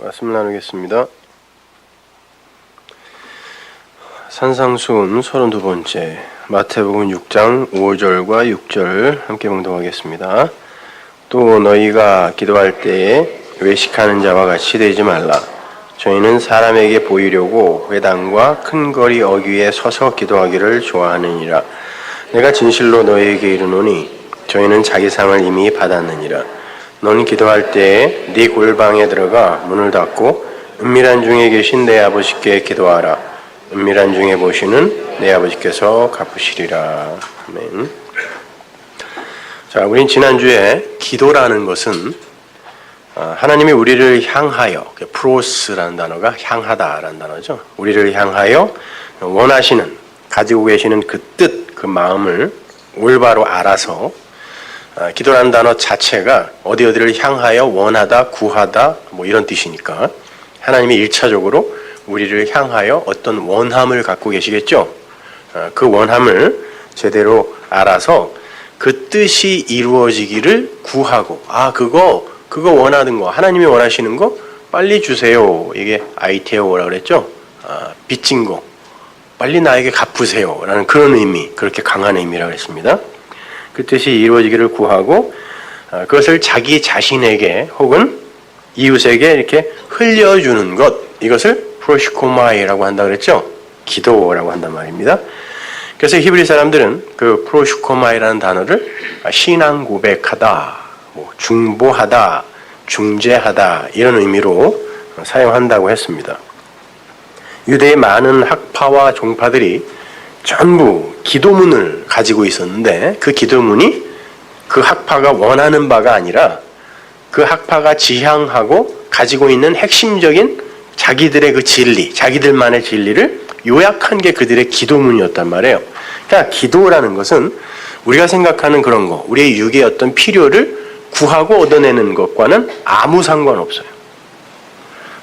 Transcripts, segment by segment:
말씀을 나누겠습니다. 산상수훈 32번째 마태복음 6장 5절과 6절 함께 봉독하겠습니다. 또 너희가 기도할 때에 외식하는 자와 같이 되지 말라. 저희는 사람에게 보이려고 회당과 큰 거리 어귀에 서서 기도하기를 좋아하느니라. 내가 진실로 너희에게 이르노니 저희는 자기 상을 이미 받았느니라. 너는 기도할 때에 네 골방에 들어가 문을 닫고 은밀한 중에 계신 내 아버지께 기도하라. 은밀한 중에 보시는 내 아버지께서 갚으시리라. 아멘. 자, 우린 지난주에 기도라는 것은 하나님이 우리를 향하여, 프로스라는 단어가 향하다라는 단어죠. 우리를 향하여 원하시는, 가지고 계시는 그 뜻, 그 마음을 올바로 알아서 기도라는 단어 자체가 어디를 향하여 원하다, 구하다 뭐 이런 뜻이니까 하나님이 1차적으로 우리를 향하여 어떤 원함을 갖고 계시겠죠. 그 원함을 제대로 알아서 그 뜻이 이루어지기를 구하고 그거 원하는 거, 하나님이 원하시는 거 빨리 주세요. 이게 아이테오라고 그랬죠. 빚진 거 빨리 나에게 갚으세요 라는 그런 의미, 그렇게 강한 의미라고 했습니다. 그 뜻이 이루어지기를 구하고 그것을 자기 자신에게 혹은 이웃에게 이렇게 흘려주는 것, 이것을 프로시코마이라고 한다 그랬죠. 기도라고 한단 말입니다. 그래서 히브리 사람들은 그 프로시코마이라는 단어를 신앙 고백하다, 중보하다, 중재하다 이런 의미로 사용한다고 했습니다. 유대의 많은 학파와 종파들이 전부 기도문을 가지고 있었는데 그 기도문이 그 학파가 원하는 바가 아니라 그 학파가 지향하고 가지고 있는 핵심적인 자기들의 그 진리, 자기들만의 진리를 요약한 게 그들의 기도문이었단 말이에요. 그러니까 기도라는 것은 우리가 생각하는 그런 거, 우리의 육의 어떤 필요를 구하고 얻어내는 것과는 아무 상관없어요.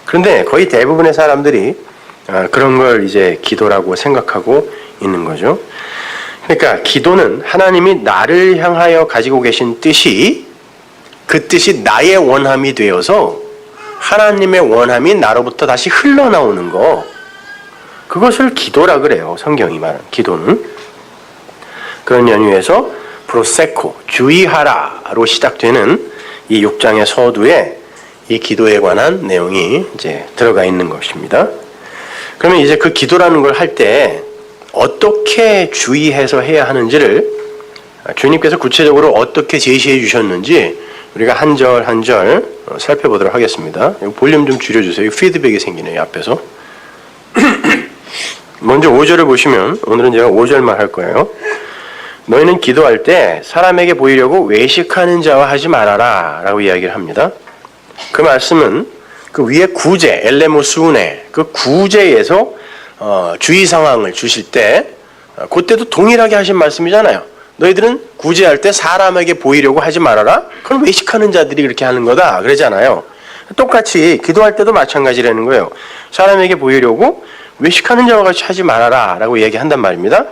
그런데 거의 대부분의 사람들이 그런 걸 이제 기도라고 생각하고 있는 거죠. 그러니까 기도는 하나님이 나를 향하여 가지고 계신 뜻이, 그 뜻이 나의 원함이 되어서 하나님의 원함이 나로부터 다시 흘러나오는 거, 그것을 기도라 그래요. 성경이 말하는 기도는. 그런 연유에서 프로세코, 주의하라로 시작되는 이 6장의 서두에 이 기도에 관한 내용이 이제 들어가 있는 것입니다. 그러면 이제 그 기도라는 걸 할 때 어떻게 주의해서 해야 하는지를 주님께서 구체적으로 어떻게 제시해 주셨는지 우리가 한 절 한 절 살펴보도록 하겠습니다. 볼륨 좀 줄여주세요. 피드백이 생기네요, 앞에서. 먼저 5절을 보시면, 오늘은 제가 5절만 할 거예요. 너희는 기도할 때 사람에게 보이려고 외식하는 자와 하지 말아라 라고 이야기를 합니다. 그 말씀은 그 위에 구제, 엘레모스운의 그 구제에서 주의 상황을 주실 때 그때도 동일하게 하신 말씀이잖아요. 너희들은 구제할 때 사람에게 보이려고 하지 말아라. 그건 외식하는 자들이 그렇게 하는 거다 그러잖아요. 똑같이 기도할 때도 마찬가지라는 거예요. 사람에게 보이려고 외식하는 자와 같이 하지 말아라 라고 얘기한단 말입니다.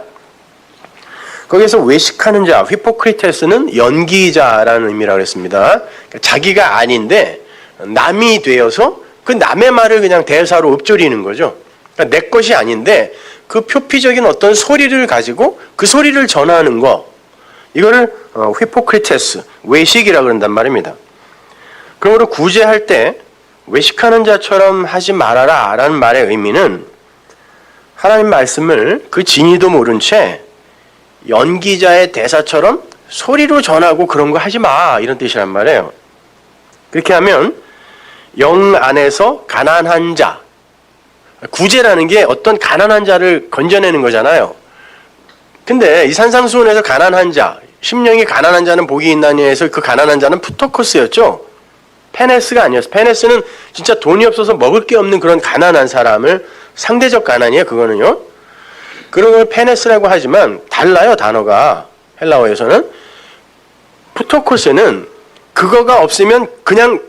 거기에서 외식하는 자, 히포크리테스는 연기자라는 의미라고 했습니다. 그러니까 자기가 아닌데 남이 되어서 그 남의 말을 그냥 대사로 읊조리는 거죠. 그러니까 내 것이 아닌데 그 표피적인 어떤 소리를 가지고 그 소리를 전하는 거, 이거를 히포크리테스, 외식이라고 그런단 말입니다. 그러므로 구제할 때 외식하는 자처럼 하지 말아라 라는 말의 의미는 하나님 말씀을 그 진의도 모른 채 연기자의 대사처럼 소리로 전하고 그런 거 하지 마, 이런 뜻이란 말이에요. 그렇게 하면 영 안에서 가난한 자, 구제라는 게 어떤 가난한 자를 건져내는 거잖아요. 근데 이 산상수훈에서 가난한 자, 심령이 가난한 자는 복이 있나니 해서 그 가난한 자는 푸토코스였죠. 페네스가 아니었어요. 페네스는 진짜 돈이 없어서 먹을 게 없는 그런 가난한 사람을, 상대적 가난이에요, 그거는요. 그런 걸 페네스라고 하지만 달라요, 단어가. 헬라어에서는. 푸토코스는 그거가 없으면 그냥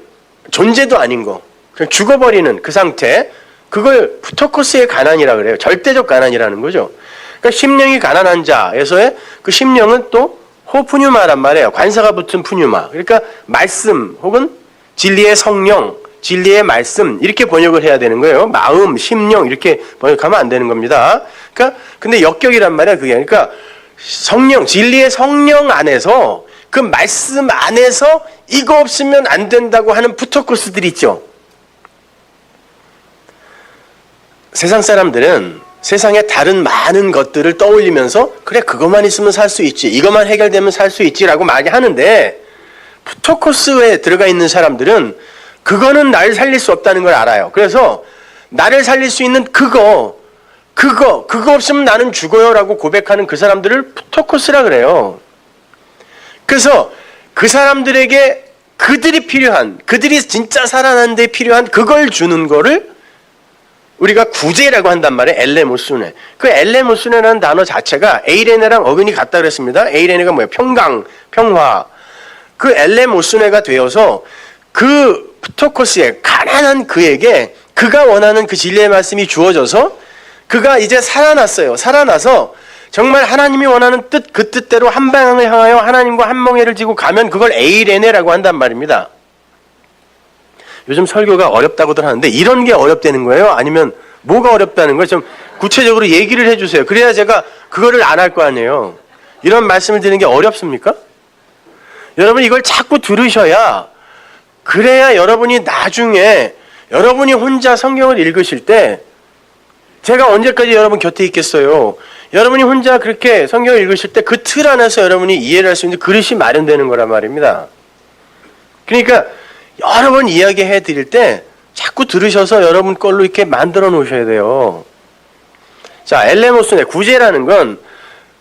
존재도 아닌 거, 그냥 죽어버리는 그 상태, 그걸 푸토코스의 가난이라 그래요. 절대적 가난이라는 거죠. 그러니까 심령이 가난한 자에서의 그 심령은 또 호푸뉴마란 말이에요. 관사가 붙은 푸뉴마. 그러니까 말씀 혹은 진리의 성령, 진리의 말씀 이렇게 번역을 해야 되는 거예요. 마음, 심령 이렇게 번역하면 안 되는 겁니다. 그러니까 근데 역격이란 말이야 그게. 그러니까 성령, 진리의 성령 안에서 그 말씀 안에서 이거 없으면 안 된다고 하는 푸토코스들이 있죠. 세상 사람들은 세상의 다른 많은 것들을 떠올리면서 그래 그것만 있으면 살 수 있지, 이것만 해결되면 살 수 있지라고 많이 하는데 푸토코스에 들어가 있는 사람들은 그거는 나를 살릴 수 없다는 걸 알아요. 그래서 나를 살릴 수 있는 그거 없으면 나는 죽어요라고 고백하는 그 사람들을 푸토코스라 그래요. 그래서 그 사람들에게 그들이 필요한, 그들이 진짜 살아나는 데 필요한 그걸 주는 거를 우리가 구제라고 한단 말이에요. 엘레모스네. 그 엘레모스네라는 단어 자체가 에이레네랑 어근이 같다 그랬습니다. 에이레네가 뭐예요? 평강, 평화. 그 엘레모스네가 되어서 그 푸토코스에 가난한 그에게 그가 원하는 그 진리의 말씀이 주어져서 그가 이제 살아났어요. 살아나서 정말 하나님이 원하는 뜻, 그 뜻대로 한 방향을 향하여 하나님과 한 멍에를 지고 가면 그걸 에이레네라고 한단 말입니다. 요즘 설교가 어렵다고들 하는데 이런 게 어렵다는 거예요? 아니면 뭐가 어렵다는 거예요? 좀 구체적으로 얘기를 해주세요. 그래야 제가 그거를 안 할 거 아니에요. 이런 말씀을 드리는 게 어렵습니까? 여러분 이걸 자꾸 들으셔야 그래야 여러분이 나중에 여러분이 혼자 성경을 읽으실 때 제가 언제까지 여러분 곁에 있겠어요? 여러분이 혼자 그렇게 성경을 읽으실 때 그 틀 안에서 여러분이 이해를 할 수 있는 그릇이 마련되는 거란 말입니다. 그러니까 여러 번 이야기해 드릴 때 자꾸 들으셔서 여러분 걸로 이렇게 만들어 놓으셔야 돼요. 자, 엘레모스네, 구제라는 건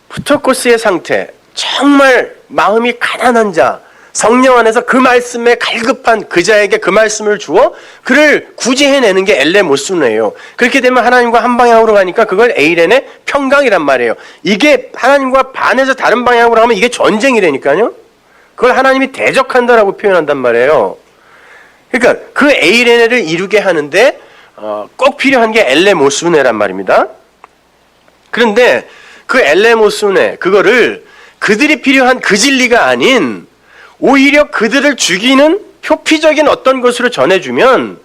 푸토코스의 상태, 정말 마음이 가난한 자, 성령 안에서 그 말씀에 갈급한 그 자에게 그 말씀을 주어 그를 구제해내는 게 엘레모스네예요. 그렇게 되면 하나님과 한 방향으로 가니까 그걸 에이렌의 평강이란 말이에요. 이게 하나님과 반해서 다른 방향으로 가면 이게 전쟁이라니까요. 그걸 하나님이 대적한다라고 표현한단 말이에요. 그러니까 그 에이레네를 이루게 하는데 꼭 필요한 게 엘레모스네란 말입니다. 그런데 그 엘레모스네 그거를 그들이 필요한 그 진리가 아닌 오히려 그들을 죽이는 표피적인 어떤 것으로 전해주면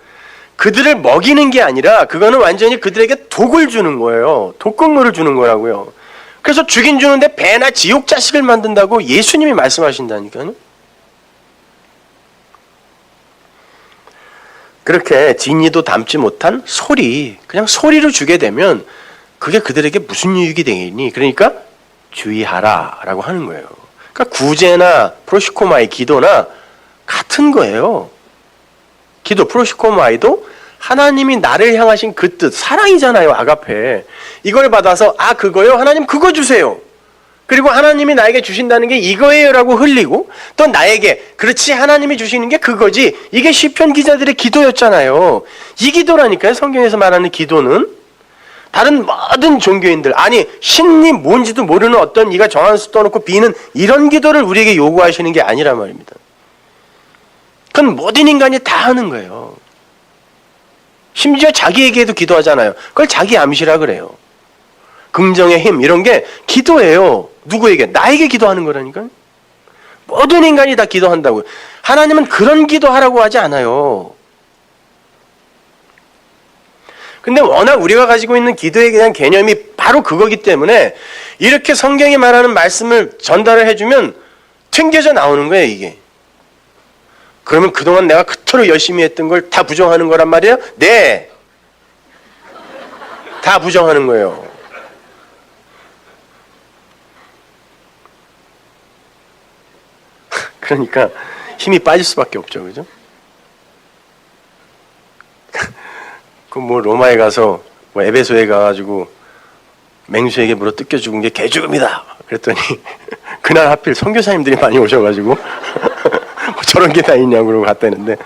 그들을 먹이는 게 아니라 그거는 완전히 그들에게 독을 주는 거예요. 독극물을 주는 거라고요. 그래서 죽인 주는데 배나 지옥 자식을 만든다고 예수님이 말씀하신다니까요. 그렇게 진리도 담지 못한 소리, 그냥 소리로 주게 되면 그게 그들에게 무슨 유익이 되겠니? 그러니까 주의하라 라고 하는 거예요. 그러니까 구제나 프로시코마의 기도나 같은 거예요. 기도, 프로시코마이도 하나님이 나를 향하신 그 뜻, 사랑이잖아요. 아가페. 이걸 받아서 그거요? 하나님 그거 주세요. 그리고 하나님이 나에게 주신다는 게 이거예요 라고 흘리고 또 나에게 그렇지 하나님이 주시는 게 그거지. 이게 시편 기자들의 기도였잖아요. 이 기도라니까요. 성경에서 말하는 기도는 다른 모든 종교인들 아니 신이 뭔지도 모르는 어떤 이가 정한 수 떠놓고 비는 이런 기도를 우리에게 요구하시는 게 아니란 말입니다. 그건 모든 인간이 다 하는 거예요. 심지어 자기에게도 기도하잖아요. 그걸 자기 암시라 그래요. 긍정의 힘 이런 게 기도예요. 누구에게? 나에게 기도하는 거라니까요. 모든 인간이 다 기도한다고요. 하나님은 그런 기도하라고 하지 않아요. 근데 워낙 우리가 가지고 있는 기도에 대한 개념이 바로 그거기 때문에 이렇게 성경이 말하는 말씀을 전달을 해주면 튕겨져 나오는 거예요, 이게. 그러면 그동안 내가 그토록 열심히 했던 걸 다 부정하는 거란 말이에요? 네. 다 부정하는 거예요. 그러니까 힘이 빠질 수밖에 없죠, 그죠? 그 뭐 로마에 가서 뭐 에베소에 가가지고 맹수에게 물어 뜯겨 죽은 게 개죽음이다. 그랬더니 그날 하필 선교사님들이 많이 오셔가지고 뭐 저런 게 다 있냐고 그러고 갔다는데.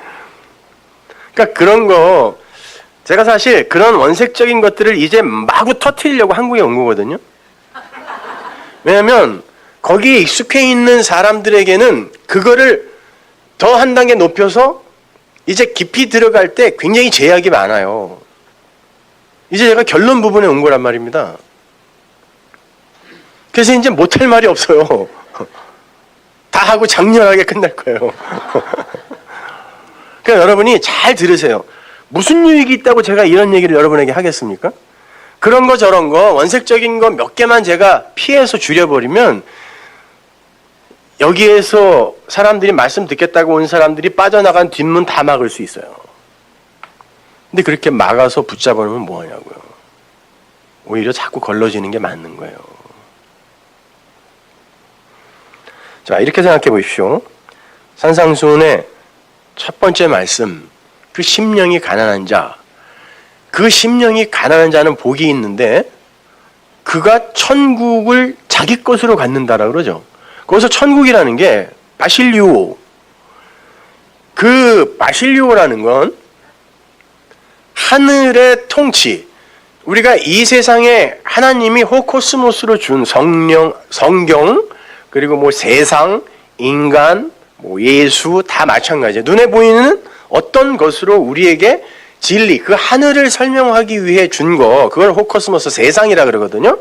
그러니까 그런 거 제가 사실 그런 원색적인 것들을 이제 마구 터뜨리려고 한국에 온 거거든요. 왜냐하면 거기에 익숙해 있는 사람들에게는 그거를 더 한 단계 높여서 이제 깊이 들어갈 때 굉장히 제약이 많아요. 이제 제가 결론 부분에 온 거란 말입니다. 그래서 이제 못할 말이 없어요. 다 하고 장렬하게 끝날 거예요. 그러니까 여러분이 잘 들으세요. 무슨 유익이 있다고 제가 이런 얘기를 여러분에게 하겠습니까? 그런 거 저런 거 원색적인 거 몇 개만 제가 피해서 줄여버리면 여기에서 사람들이 말씀 듣겠다고 온 사람들이 빠져나간 뒷문 다 막을 수 있어요. 근데 그렇게 막아서 붙잡아놓으면 뭐하냐고요. 오히려 자꾸 걸러지는 게 맞는 거예요. 자, 이렇게 생각해 보십시오. 산상수훈의 첫 번째 말씀, 그 심령이 가난한 자, 그 심령이 가난한 자는 복이 있는데 그가 천국을 자기 것으로 갖는다라 그러죠. 거기서 천국이라는 게 바실리오, 그 바실리오라는 건 하늘의 통치, 우리가 이 세상에 하나님이 호코스모스로 준 성경, 그리고 뭐 세상, 인간, 뭐 예수 다 마찬가지예요. 눈에 보이는 어떤 것으로 우리에게 진리, 그 하늘을 설명하기 위해 준 거, 그걸 호코스모스 세상이라 그러거든요.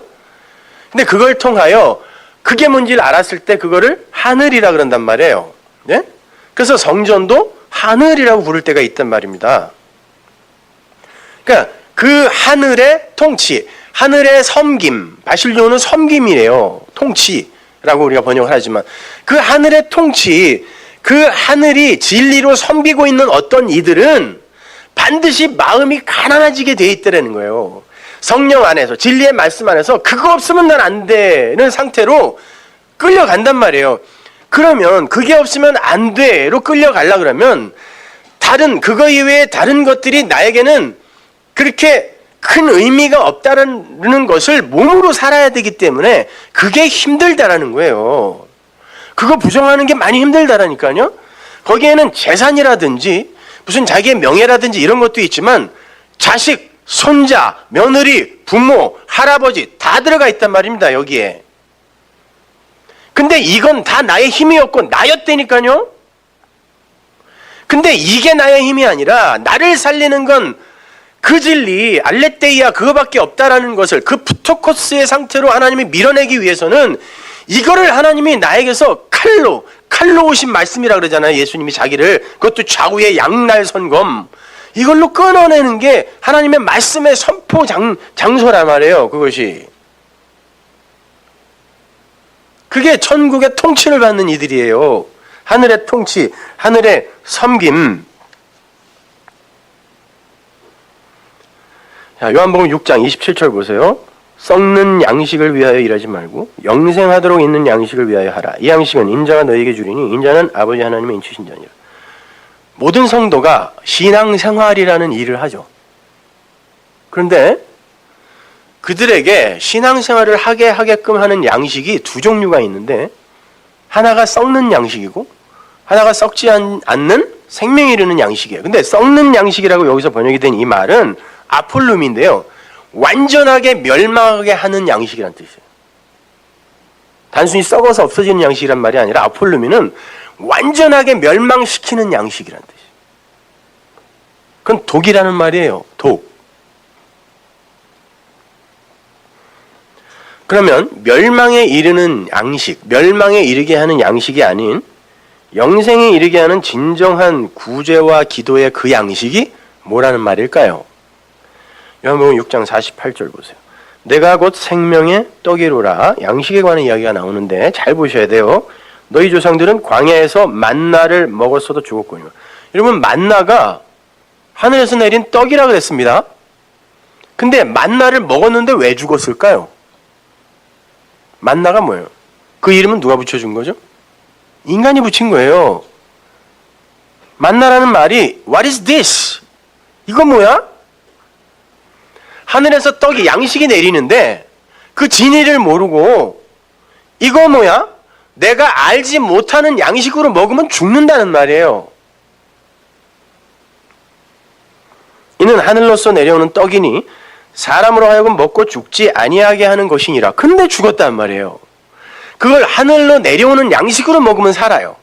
근데 그걸 통하여 그게 뭔지를 알았을 때 그거를 하늘이라 그런단 말이에요. 네? 그래서 성전도 하늘이라고 부를 때가 있단 말입니다. 그러니까 그 하늘의 통치, 하늘의 섬김, 바실리오는 섬김이래요. 통치라고 우리가 번역을 하지만 그 하늘의 통치, 그 하늘이 진리로 섬기고 있는 어떤 이들은 반드시 마음이 가난해지게 돼 있다는 거예요. 성령 안에서, 진리의 말씀 안에서 그거 없으면 난 안 되는 상태로 끌려간단 말이에요. 그러면 그게 없으면 안 돼로 끌려가려 그러면 그거 이외에 다른 것들이 나에게는 그렇게 큰 의미가 없다는 것을 몸으로 살아야 되기 때문에 그게 힘들다라는 거예요. 그거 부정하는 게 많이 힘들다라니까요. 거기에는 재산이라든지 무슨 자기의 명예라든지 이런 것도 있지만 자식, 손자, 며느리, 부모, 할아버지 다 들어가 있단 말입니다. 여기에. 근데 이건 다 나의 힘이었고 나였다니까요. 근데 이게 나의 힘이 아니라 나를 살리는 건 그 진리, 알레테이아 그거밖에 없다라는 것을 그 푸토코스의 상태로 하나님이 밀어내기 위해서는 이거를 하나님이 나에게서 칼로 오신 말씀이라 그러잖아요. 예수님이 자기를, 그것도 좌우의 양날 선검, 이걸로 끊어내는 게 하나님의 말씀의 선포 장소란 말이에요. 그것이. 그게 천국의 통치를 받는 이들이에요. 하늘의 통치, 하늘의 섬김. 자, 요한복음 6장 27절 보세요. 썩는 양식을 위하여 일하지 말고 영생하도록 있는 양식을 위하여 하라. 이 양식은 인자가 너에게 주리니 인자는 아버지 하나님의 인치신 자니라. 모든 성도가 신앙생활이라는 일을 하죠. 그런데 그들에게 신앙생활을 하게끔 하는 양식이 두 종류가 있는데 하나가 썩는 양식이고 하나가 썩지 않는 생명이 이르는 양식이에요. 근데 썩는 양식이라고 여기서 번역이 된 이 말은 아폴룸인데요. 완전하게 멸망하게 하는 양식이란 뜻이에요. 단순히 썩어서 없어지는 양식이란 말이 아니라 아폴루미는 완전하게 멸망시키는 양식이란 뜻이에요. 그건 독이라는 말이에요. 독. 그러면 멸망에 이르는 양식, 멸망에 이르게 하는 양식이 아닌 영생에 이르게 하는 진정한 구제와 기도의 그 양식이 뭐라는 말일까요? 요한복음 6장 48절 보세요. 내가 곧 생명의 떡이로라. 양식에 관한 이야기가 나오는데 잘 보셔야 돼요. 너희 조상들은 광야에서 만나를 먹었어도 죽었거니와. 여러분, 만나가 하늘에서 내린 떡이라 그랬습니다. 근데 만나를 먹었는데 왜 죽었을까요? 만나가 뭐예요? 그 이름은 누가 붙여준 거죠? 인간이 붙인 거예요. 만나라는 말이 What is this? 이거 뭐야? 하늘에서 떡이 양식이 내리는데 그 진리를 모르고 이거 뭐야? 내가 알지 못하는 양식으로 먹으면 죽는다는 말이에요. 이는 하늘로서 내려오는 떡이니 사람으로 하여금 먹고 죽지 아니하게 하는 것이니라. 근데 죽었단 말이에요. 그걸 하늘로 내려오는 양식으로 먹으면 살아요.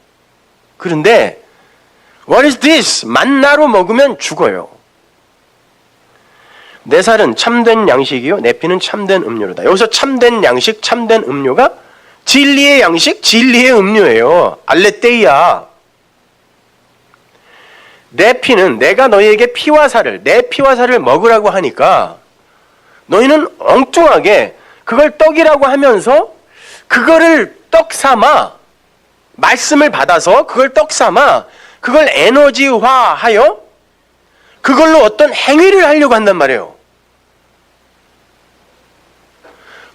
그런데 What is this? 만나로 먹으면 죽어요. 내 살은 참된 양식이요 내 피는 참된 음료로다. 여기서 참된 양식, 참된 음료가 진리의 양식, 진리의 음료예요. 알레테이아. 내 피는 내가 너희에게 피와 살을, 내 피와 살을 먹으라고 하니까 너희는 엉뚱하게 그걸 떡이라고 하면서 그거를 떡 삼아, 말씀을 받아서 그걸 떡 삼아 그걸 에너지화하여 그걸로 어떤 행위를 하려고 한단 말이에요.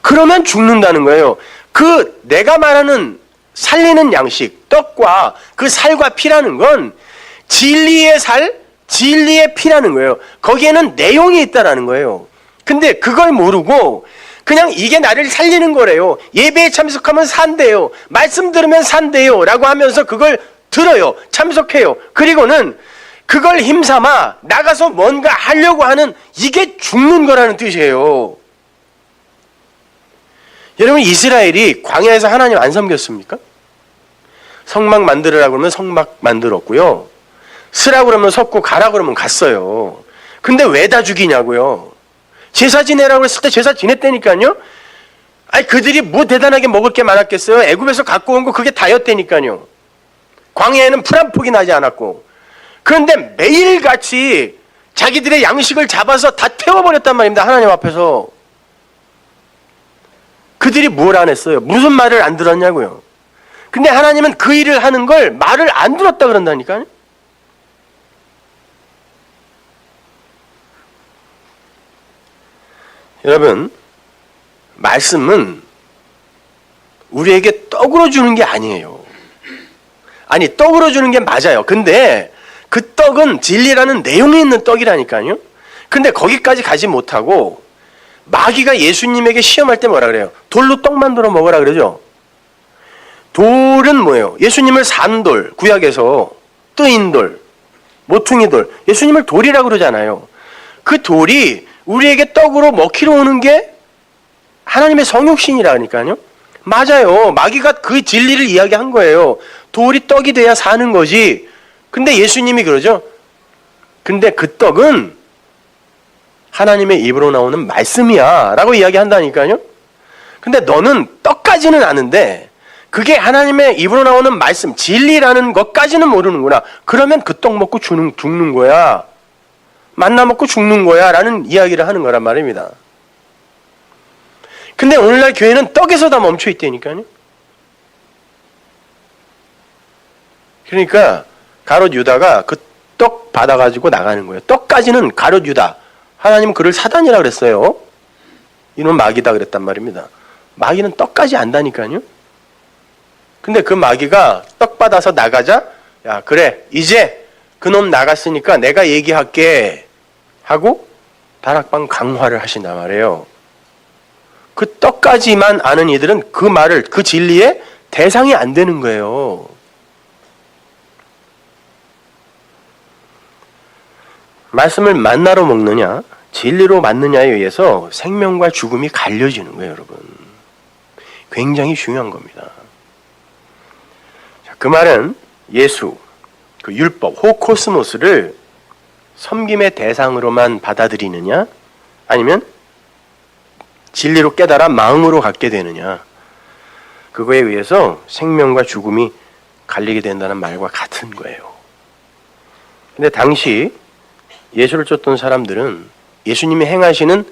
그러면 죽는다는 거예요. 그 내가 말하는 살리는 양식, 떡과 그 살과 피라는 건 진리의 살, 진리의 피라는 거예요. 거기에는 내용이 있다라는 거예요. 근데 그걸 모르고 그냥 이게 나를 살리는 거래요. 예배에 참석하면 산대요. 말씀 들으면 산대요. 라고 하면서 그걸 들어요. 참석해요. 그리고는 그걸 힘삼아 나가서 뭔가 하려고 하는 이게 죽는 거라는 뜻이에요. 여러분, 이스라엘이 광야에서 하나님 안 섬겼습니까? 성막 만들으라고 그러면 성막 만들었고요. 쓰라고 그러면 섰고 가라고 그러면 갔어요. 근데 왜 다 죽이냐고요. 제사 지내라고 했을 때 제사 지냈다니까요. 아니 그들이 뭐 대단하게 먹을 게 많았겠어요. 애굽에서 갖고 온 거 그게 다였다니까요. 광야에는 풀 한 폭이 나지 않았고. 그런데 매일같이 자기들의 양식을 잡아서 다 태워버렸단 말입니다. 하나님 앞에서. 그들이 뭘 안 했어요? 무슨 말을 안 들었냐고요. 근데 하나님은 그 일을 하는 걸 말을 안 들었다 그런다니까요. 여러분, 말씀은 우리에게 떡으로 주는 게 아니에요. 아니, 떡으로 주는 게 맞아요. 근데 그 떡은 진리라는 내용이 있는 떡이라니까요. 근데 거기까지 가지 못하고 마귀가 예수님에게 시험할 때 뭐라 그래요? 돌로 떡 만들어 먹으라 그러죠. 돌은 뭐예요? 예수님을 산돌, 구약에서 뜨인 돌, 모퉁이 돌, 예수님을 돌이라고 그러잖아요. 그 돌이 우리에게 떡으로 먹히러 오는 게 하나님의 성육신이라니까요. 맞아요. 마귀가 그 진리를 이야기한 거예요. 돌이 떡이 돼야 사는 거지. 근데 예수님이 그러죠. 근데 그 떡은 하나님의 입으로 나오는 말씀이야 라고 이야기한다니까요. 근데 너는 떡까지는 아는데 그게 하나님의 입으로 나오는 말씀, 진리라는 것까지는 모르는구나. 그러면 그 떡 먹고 죽는 거야. 만나 먹고 죽는 거야 라는 이야기를 하는 거란 말입니다. 근데 오늘날 교회는 떡에서 다 멈춰 있다니까요. 그러니까 가롯 유다가 그 떡 받아가지고 나가는 거예요. 떡까지는 가롯 유다. 하나님은 그를 사단이라 그랬어요. 이놈 마귀다 그랬단 말입니다. 마귀는 떡까지 안다니까요. 근데 그 마귀가 떡 받아서 나가자. 야 그래 이제 그놈 나갔으니까 내가 얘기할게 하고 다락방 강화를 하신단 말이에요. 그 떡까지만 아는 이들은 그 말을 그 진리의 대상이 안 되는 거예요. 말씀을 만나로 먹느냐 진리로 맞느냐에 의해서 생명과 죽음이 갈려지는 거예요. 여러분. 굉장히 중요한 겁니다. 그 말은 예수, 그 율법, 호코스모스를 섬김의 대상으로만 받아들이느냐 아니면 진리로 깨달아 마음으로 갖게 되느냐 그거에 의해서 생명과 죽음이 갈리게 된다는 말과 같은 거예요. 근데 당시 예수를 쫓던 사람들은 예수님이 행하시는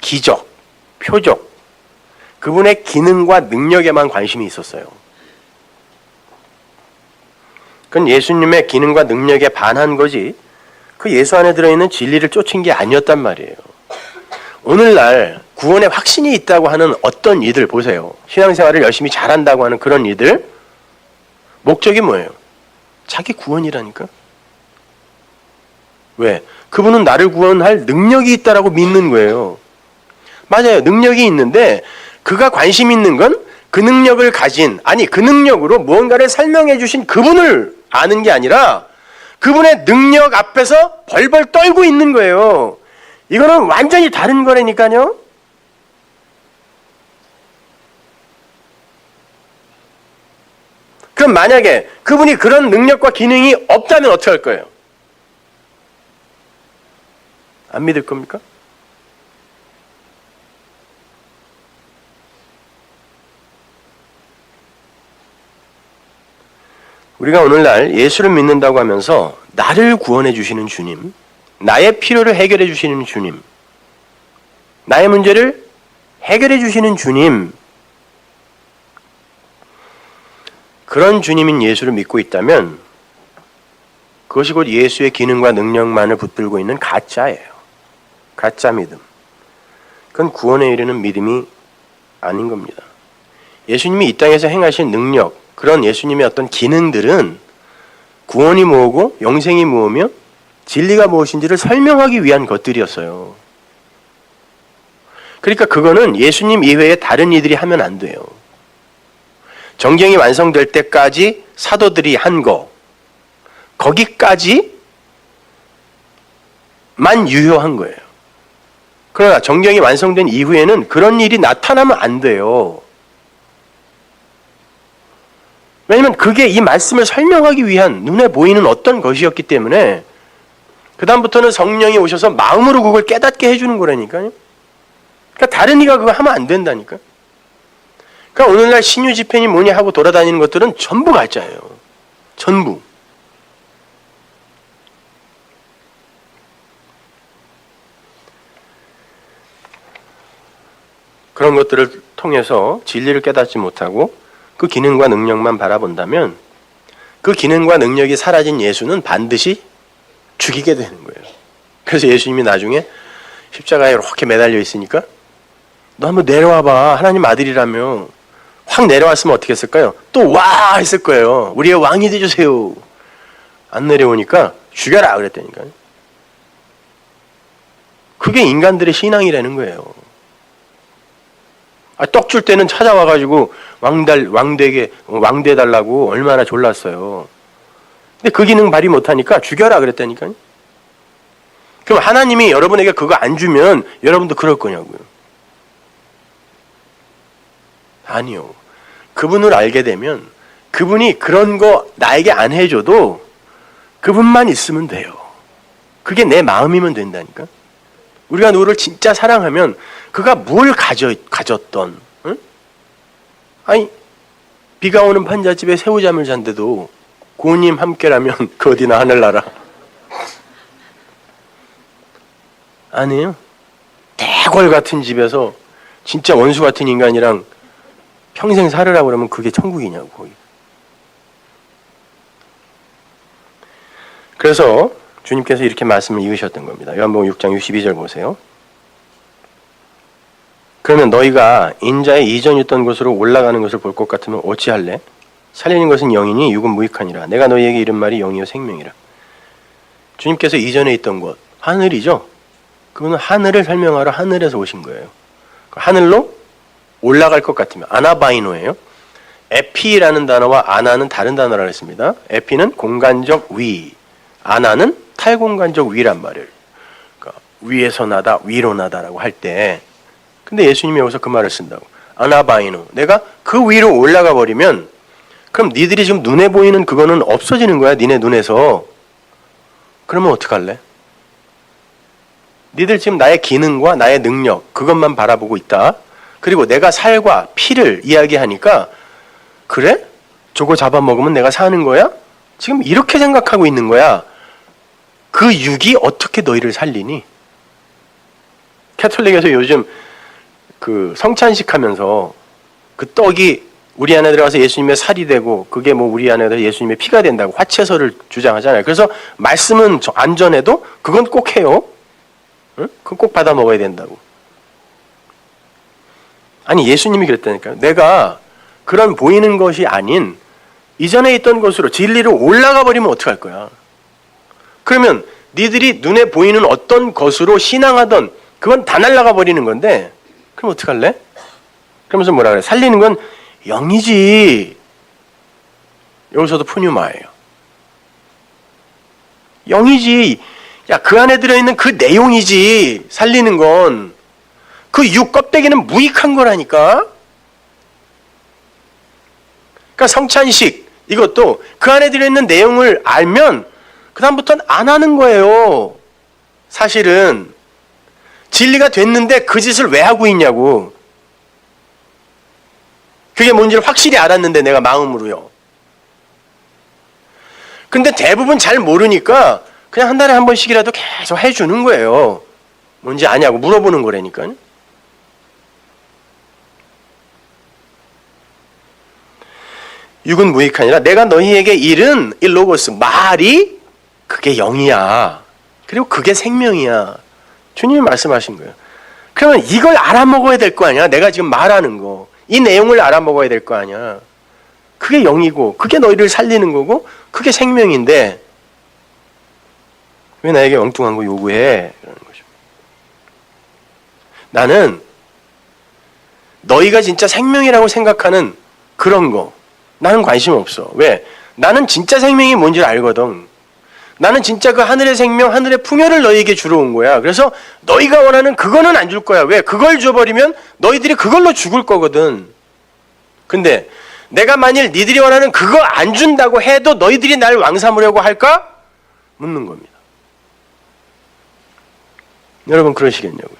기적, 표적, 그분의 기능과 능력에만 관심이 있었어요. 그건 예수님의 기능과 능력에 반한 거지 그 예수 안에 들어있는 진리를 쫓은 게 아니었단 말이에요. 오늘날 구원에 확신이 있다고 하는 어떤 이들 보세요. 신앙생활을 열심히 잘한다고 하는 그런 이들 목적이 뭐예요? 자기 구원이라니까. 왜? 그분은 나를 구원할 능력이 있다라고 믿는 거예요. 맞아요. 능력이 있는데 그가 관심 있는 건 그 능력을 가진 아니 그 능력으로 무언가를 설명해 주신 그분을 아는 게 아니라 그분의 능력 앞에서 벌벌 떨고 있는 거예요. 이거는 완전히 다른 거라니까요. 그럼 만약에 그분이 그런 능력과 기능이 없다면 어떻게 할 거예요? 안 믿을 겁니까? 우리가 오늘날 예수를 믿는다고 하면서 나를 구원해 주시는 주님, 나의 필요를 해결해 주시는 주님, 나의 문제를 해결해 주시는 주님, 그런 주님인 예수를 믿고 있다면 그것이 곧 예수의 기능과 능력만을 붙들고 있는 가짜예요. 가짜 믿음. 그건 구원에 이르는 믿음이 아닌 겁니다. 예수님이 이 땅에서 행하신 능력, 그런 예수님의 어떤 기능들은 구원이 뭐고 영생이 뭐며 진리가 무엇인지를 설명하기 위한 것들이었어요. 그러니까 그거는 예수님 이외에 다른 이들이 하면 안 돼요. 정경이 완성될 때까지 사도들이 한 거, 거기까지만 유효한 거예요. 그러나 정경이 완성된 이후에는 그런 일이 나타나면 안 돼요. 왜냐하면 그게 이 말씀을 설명하기 위한 눈에 보이는 어떤 것이었기 때문에 그 다음부터는 성령이 오셔서 마음으로 그걸 깨닫게 해주는 거라니까요. 그러니까 다른 이가 그거 하면 안 된다니까. 그러니까 오늘날 신유 집행이 뭐냐 하고 돌아다니는 것들은 전부 가짜예요. 전부. 그런 것들을 통해서 진리를 깨닫지 못하고 그 기능과 능력만 바라본다면 그 기능과 능력이 사라진 예수는 반드시 죽이게 되는 거예요. 그래서 예수님이 나중에 십자가에 이렇게 매달려 있으니까 너 한번 내려와봐. 하나님 아들이라며. 확 내려왔으면 어떻게 했을까요? 또 와! 했을 거예요. 우리의 왕이 되주세요. 안 내려오니까 죽여라 그랬다니까요. 그게 인간들의 신앙이라는 거예요. 떡 줄 때는 찾아와가지고 왕돼 달라고 얼마나 졸랐어요. 근데 그 기능 발휘 못하니까 죽여라 그랬다니까요. 그럼 하나님이 여러분에게 그거 안 주면 여러분도 그럴 거냐고요. 아니요. 그분을 알게 되면 그분이 그런 거 나에게 안 해줘도 그분만 있으면 돼요. 그게 내 마음이면 된다니까. 우리가 누구를 진짜 사랑하면 그가 뭘 가졌던, 응? 아니 비가 오는 판잣집에 새우잠을 잔데도 고님 함께라면 그 어디나 하늘나라. 아니에요. 대궐 같은 집에서 진짜 원수 같은 인간이랑 평생 살으라고 그러면 그게 천국이냐고. 거기. 그래서 주님께서 이렇게 말씀을 이으셨던 겁니다. 요한복음 6장 62절 보세요. 그러면 너희가 인자의 이전에 있던 곳으로 올라가는 것을 볼 것 같으면 어찌할래? 살리는 것은 영이니 육은 무익하니라. 내가 너희에게 이른 말이 영이요 생명이라. 주님께서 이전에 있던 곳, 하늘이죠. 그분은 하늘을 설명하러 하늘에서 오신 거예요. 하늘로 올라갈 것 같으면 아나바이노예요. 에피라는 단어와 아나는 다른 단어라고 했습니다. 에피는 공간적 위, 아나는 탈공간적 위란 말이에요. 그러니까 위에서 나다, 위로 나다라고 할 때, 근데 예수님이 여기서 그 말을 쓴다고. 아나바이노. 내가 그 위로 올라가 버리면 그럼 니들이 지금 눈에 보이는 그거는 없어지는 거야. 니네 눈에서. 그러면 어떡할래? 니들 지금 나의 기능과 나의 능력 그것만 바라보고 있다. 그리고 내가 살과 피를 이야기하니까 그래? 저거 잡아먹으면 내가 사는 거야? 지금 이렇게 생각하고 있는 거야. 그 육이 어떻게 너희를 살리니? 캐톨릭에서 요즘 그 성찬식 하면서 그 떡이 우리 안에 들어가서 예수님의 살이 되고 그게 뭐 우리 안에 들어가서 예수님의 피가 된다고 화채설을 주장하잖아요. 그래서 말씀은 안전해도 그건 꼭 해요. 응? 그건 꼭 받아 먹어야 된다고. 아니 예수님이 그랬다니까요. 내가 그런 보이는 것이 아닌 이전에 있던 곳으로 진리로 올라가 버리면 어떡할 거야. 그러면 니들이 눈에 보이는 어떤 것으로 신앙하던 그건 다 날아가 버리는 건데 그럼 어떡할래? 그러면서 뭐라 그래? 살리는 건 영이지. 여기서도 푸뉴마예요. 영이지. 야, 그 안에 들어있는 그 내용이지. 살리는 건. 그 육 껍데기는 무익한 거라니까. 그러니까 성찬식 이것도 그 안에 들어있는 내용을 알면 그 다음부터는 안 하는 거예요. 사실은. 진리가 됐는데 그 짓을 왜 하고 있냐고. 그게 뭔지를 확실히 알았는데 내가 마음으로요. 근데 대부분 잘 모르니까 그냥 한 달에 한 번씩이라도 계속 해주는 거예요. 뭔지 아냐고 물어보는 거라니까요. 육은 무익하니라. 내가 너희에게 이른 이 로고스 말이 그게 영이야. 그리고 그게 생명이야. 주님이 말씀하신 거예요. 그러면 이걸 알아먹어야 될 거 아니야. 내가 지금 말하는 거. 이 내용을 알아먹어야 될 거 아니야. 그게 영이고 그게 너희를 살리는 거고 그게 생명인데 왜 나에게 엉뚱한 거 요구해? 그러는 거죠. 나는 너희가 진짜 생명이라고 생각하는 그런 거 나는 관심 없어. 왜? 나는 진짜 생명이 뭔지를 알거든. 나는 진짜 그 하늘의 생명, 하늘의 풍요를 너희에게 주러 온 거야. 그래서 너희가 원하는 그거는 안 줄 거야. 왜? 그걸 줘버리면 너희들이 그걸로 죽을 거거든. 근데 내가 만일 니들이 원하는 그거 안 준다고 해도 너희들이 날 왕 삼으려고 할까? 묻는 겁니다. 여러분 그러시겠냐고요.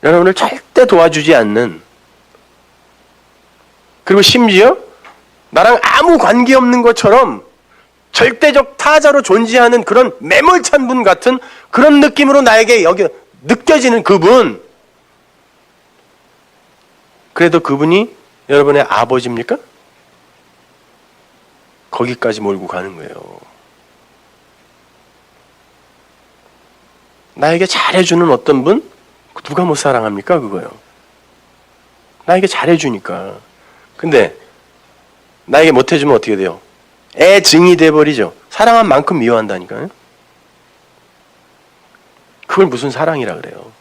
여러분을 절대 도와주지 않는, 그리고 심지어 나랑 아무 관계없는 것처럼 절대적 타자로 존재하는 그런 매몰찬 분 같은 그런 느낌으로 나에게 여기 느껴지는 그분, 그래도 그분이 여러분의 아버지입니까? 거기까지 몰고 가는 거예요. 나에게 잘해주는 어떤 분? 누가 못 사랑합니까? 그거요. 나에게 잘해주니까. 근데 나에게 못해주면 어떻게 돼요? 애증이 돼버리죠. 사랑한 만큼 미워한다니까요. 그걸 무슨 사랑이라 그래요.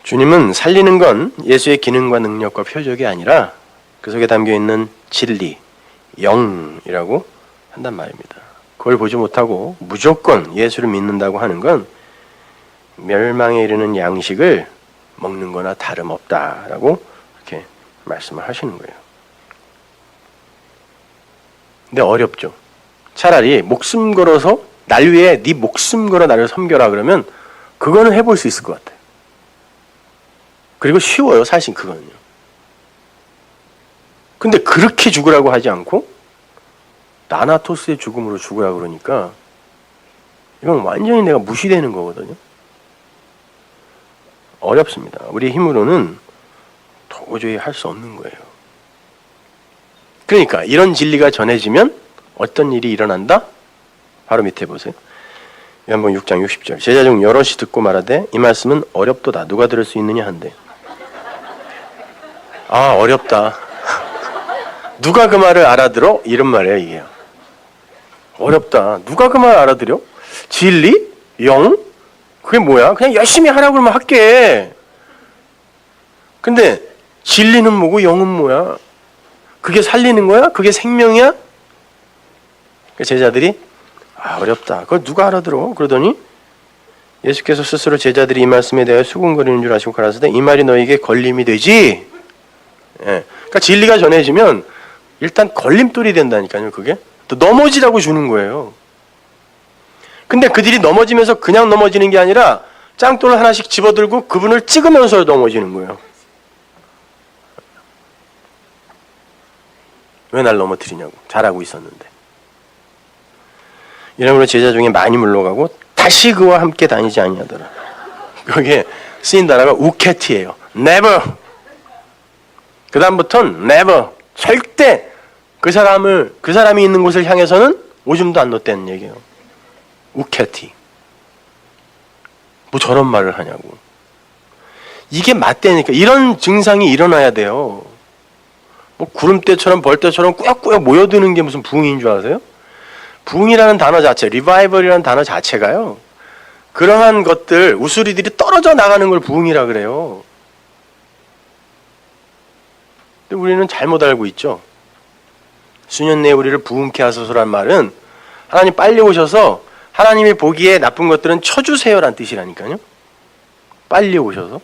주님은 살리는 건 예수의 기능과 능력과 표적이 아니라 그 속에 담겨있는 진리, 영이라고 한단 말입니다. 그걸 보지 못하고 무조건 예수를 믿는다고 하는 건 멸망에 이르는 양식을 먹는 거나 다름없다라고 이렇게 말씀을 하시는 거예요. 근데 어렵죠. 차라리 목숨 걸어서 날 위해 네 목숨 걸어 나를 섬겨라 그러면 그거는 해볼 수 있을 것 같아요. 그리고 쉬워요, 사실 그거는요. 근데 그렇게 죽으라고 하지 않고 나나토스의 죽음으로 죽으라 그러니까 이건 완전히 내가 무시되는 거거든요. 어렵습니다. 우리 힘으로는 도저히 할 수 없는 거예요. 그러니까 이런 진리가 전해지면 어떤 일이 일어난다? 바로 밑에 보세요. 요한복음 6장 60절. 제자 중 여럿이 듣고 말하되 이 말씀은 어렵도다. 누가 들을 수 있느냐 한대. 아, 어렵다. 누가 그 말을 알아들어? 이런 말이에요, 이게. 어렵다. 누가 그 말 알아들여? 진리? 영? 그게 뭐야? 그냥 열심히 하라고 그러면 할게. 근데 진리는 뭐고 영은 뭐야? 그게 살리는 거야? 그게 생명이야? 제자들이 어렵다. 그걸 누가 알아들어? 그러더니 예수께서 스스로 제자들이 이 말씀에 대하여 수군거리는 줄 아시고 가라사대 이 말이 너에게 걸림이 되지. 예. 그러니까 진리가 전해지면 일단 걸림돌이 된다니까요. 그게 또 넘어지라고 주는 거예요. 근데 그들이 넘어지면서 그냥 넘어지는 게 아니라 짱돌을 하나씩 집어들고 그분을 찍으면서 넘어지는 거예요. 왜 날 넘어뜨리냐고. 잘하고 있었는데. 이러므로 제자 중에 많이 물러가고 다시 그와 함께 다니지 아니하더라. 거기에 쓰인 단어가 우케티예요. never. 그 다음부터는 never. 절대 그 사람이 있는 곳을 향해서는 오줌도 안 놓았다는 얘기예요. 우케티. 뭐 저런 말을 하냐고. 이게 맞대니까 이런 증상이 일어나야 돼요. 뭐 구름대처럼 벌떼처럼 꾸역꾸역 모여드는 게 무슨 부흥인 줄 아세요? 부흥이라는 단어 자체, 리바이벌이라는 단어 자체가요. 그러한 것들, 우수리들이 떨어져 나가는 걸 부흥이라 그래요. 근데 우리는 잘못 알고 있죠. 수년 내에 우리를 부흥케 하소서란 말은 하나님 빨리 오셔서 하나님이 보기에 나쁜 것들은 쳐주세요란 뜻이라니까요. 빨리 오셔서.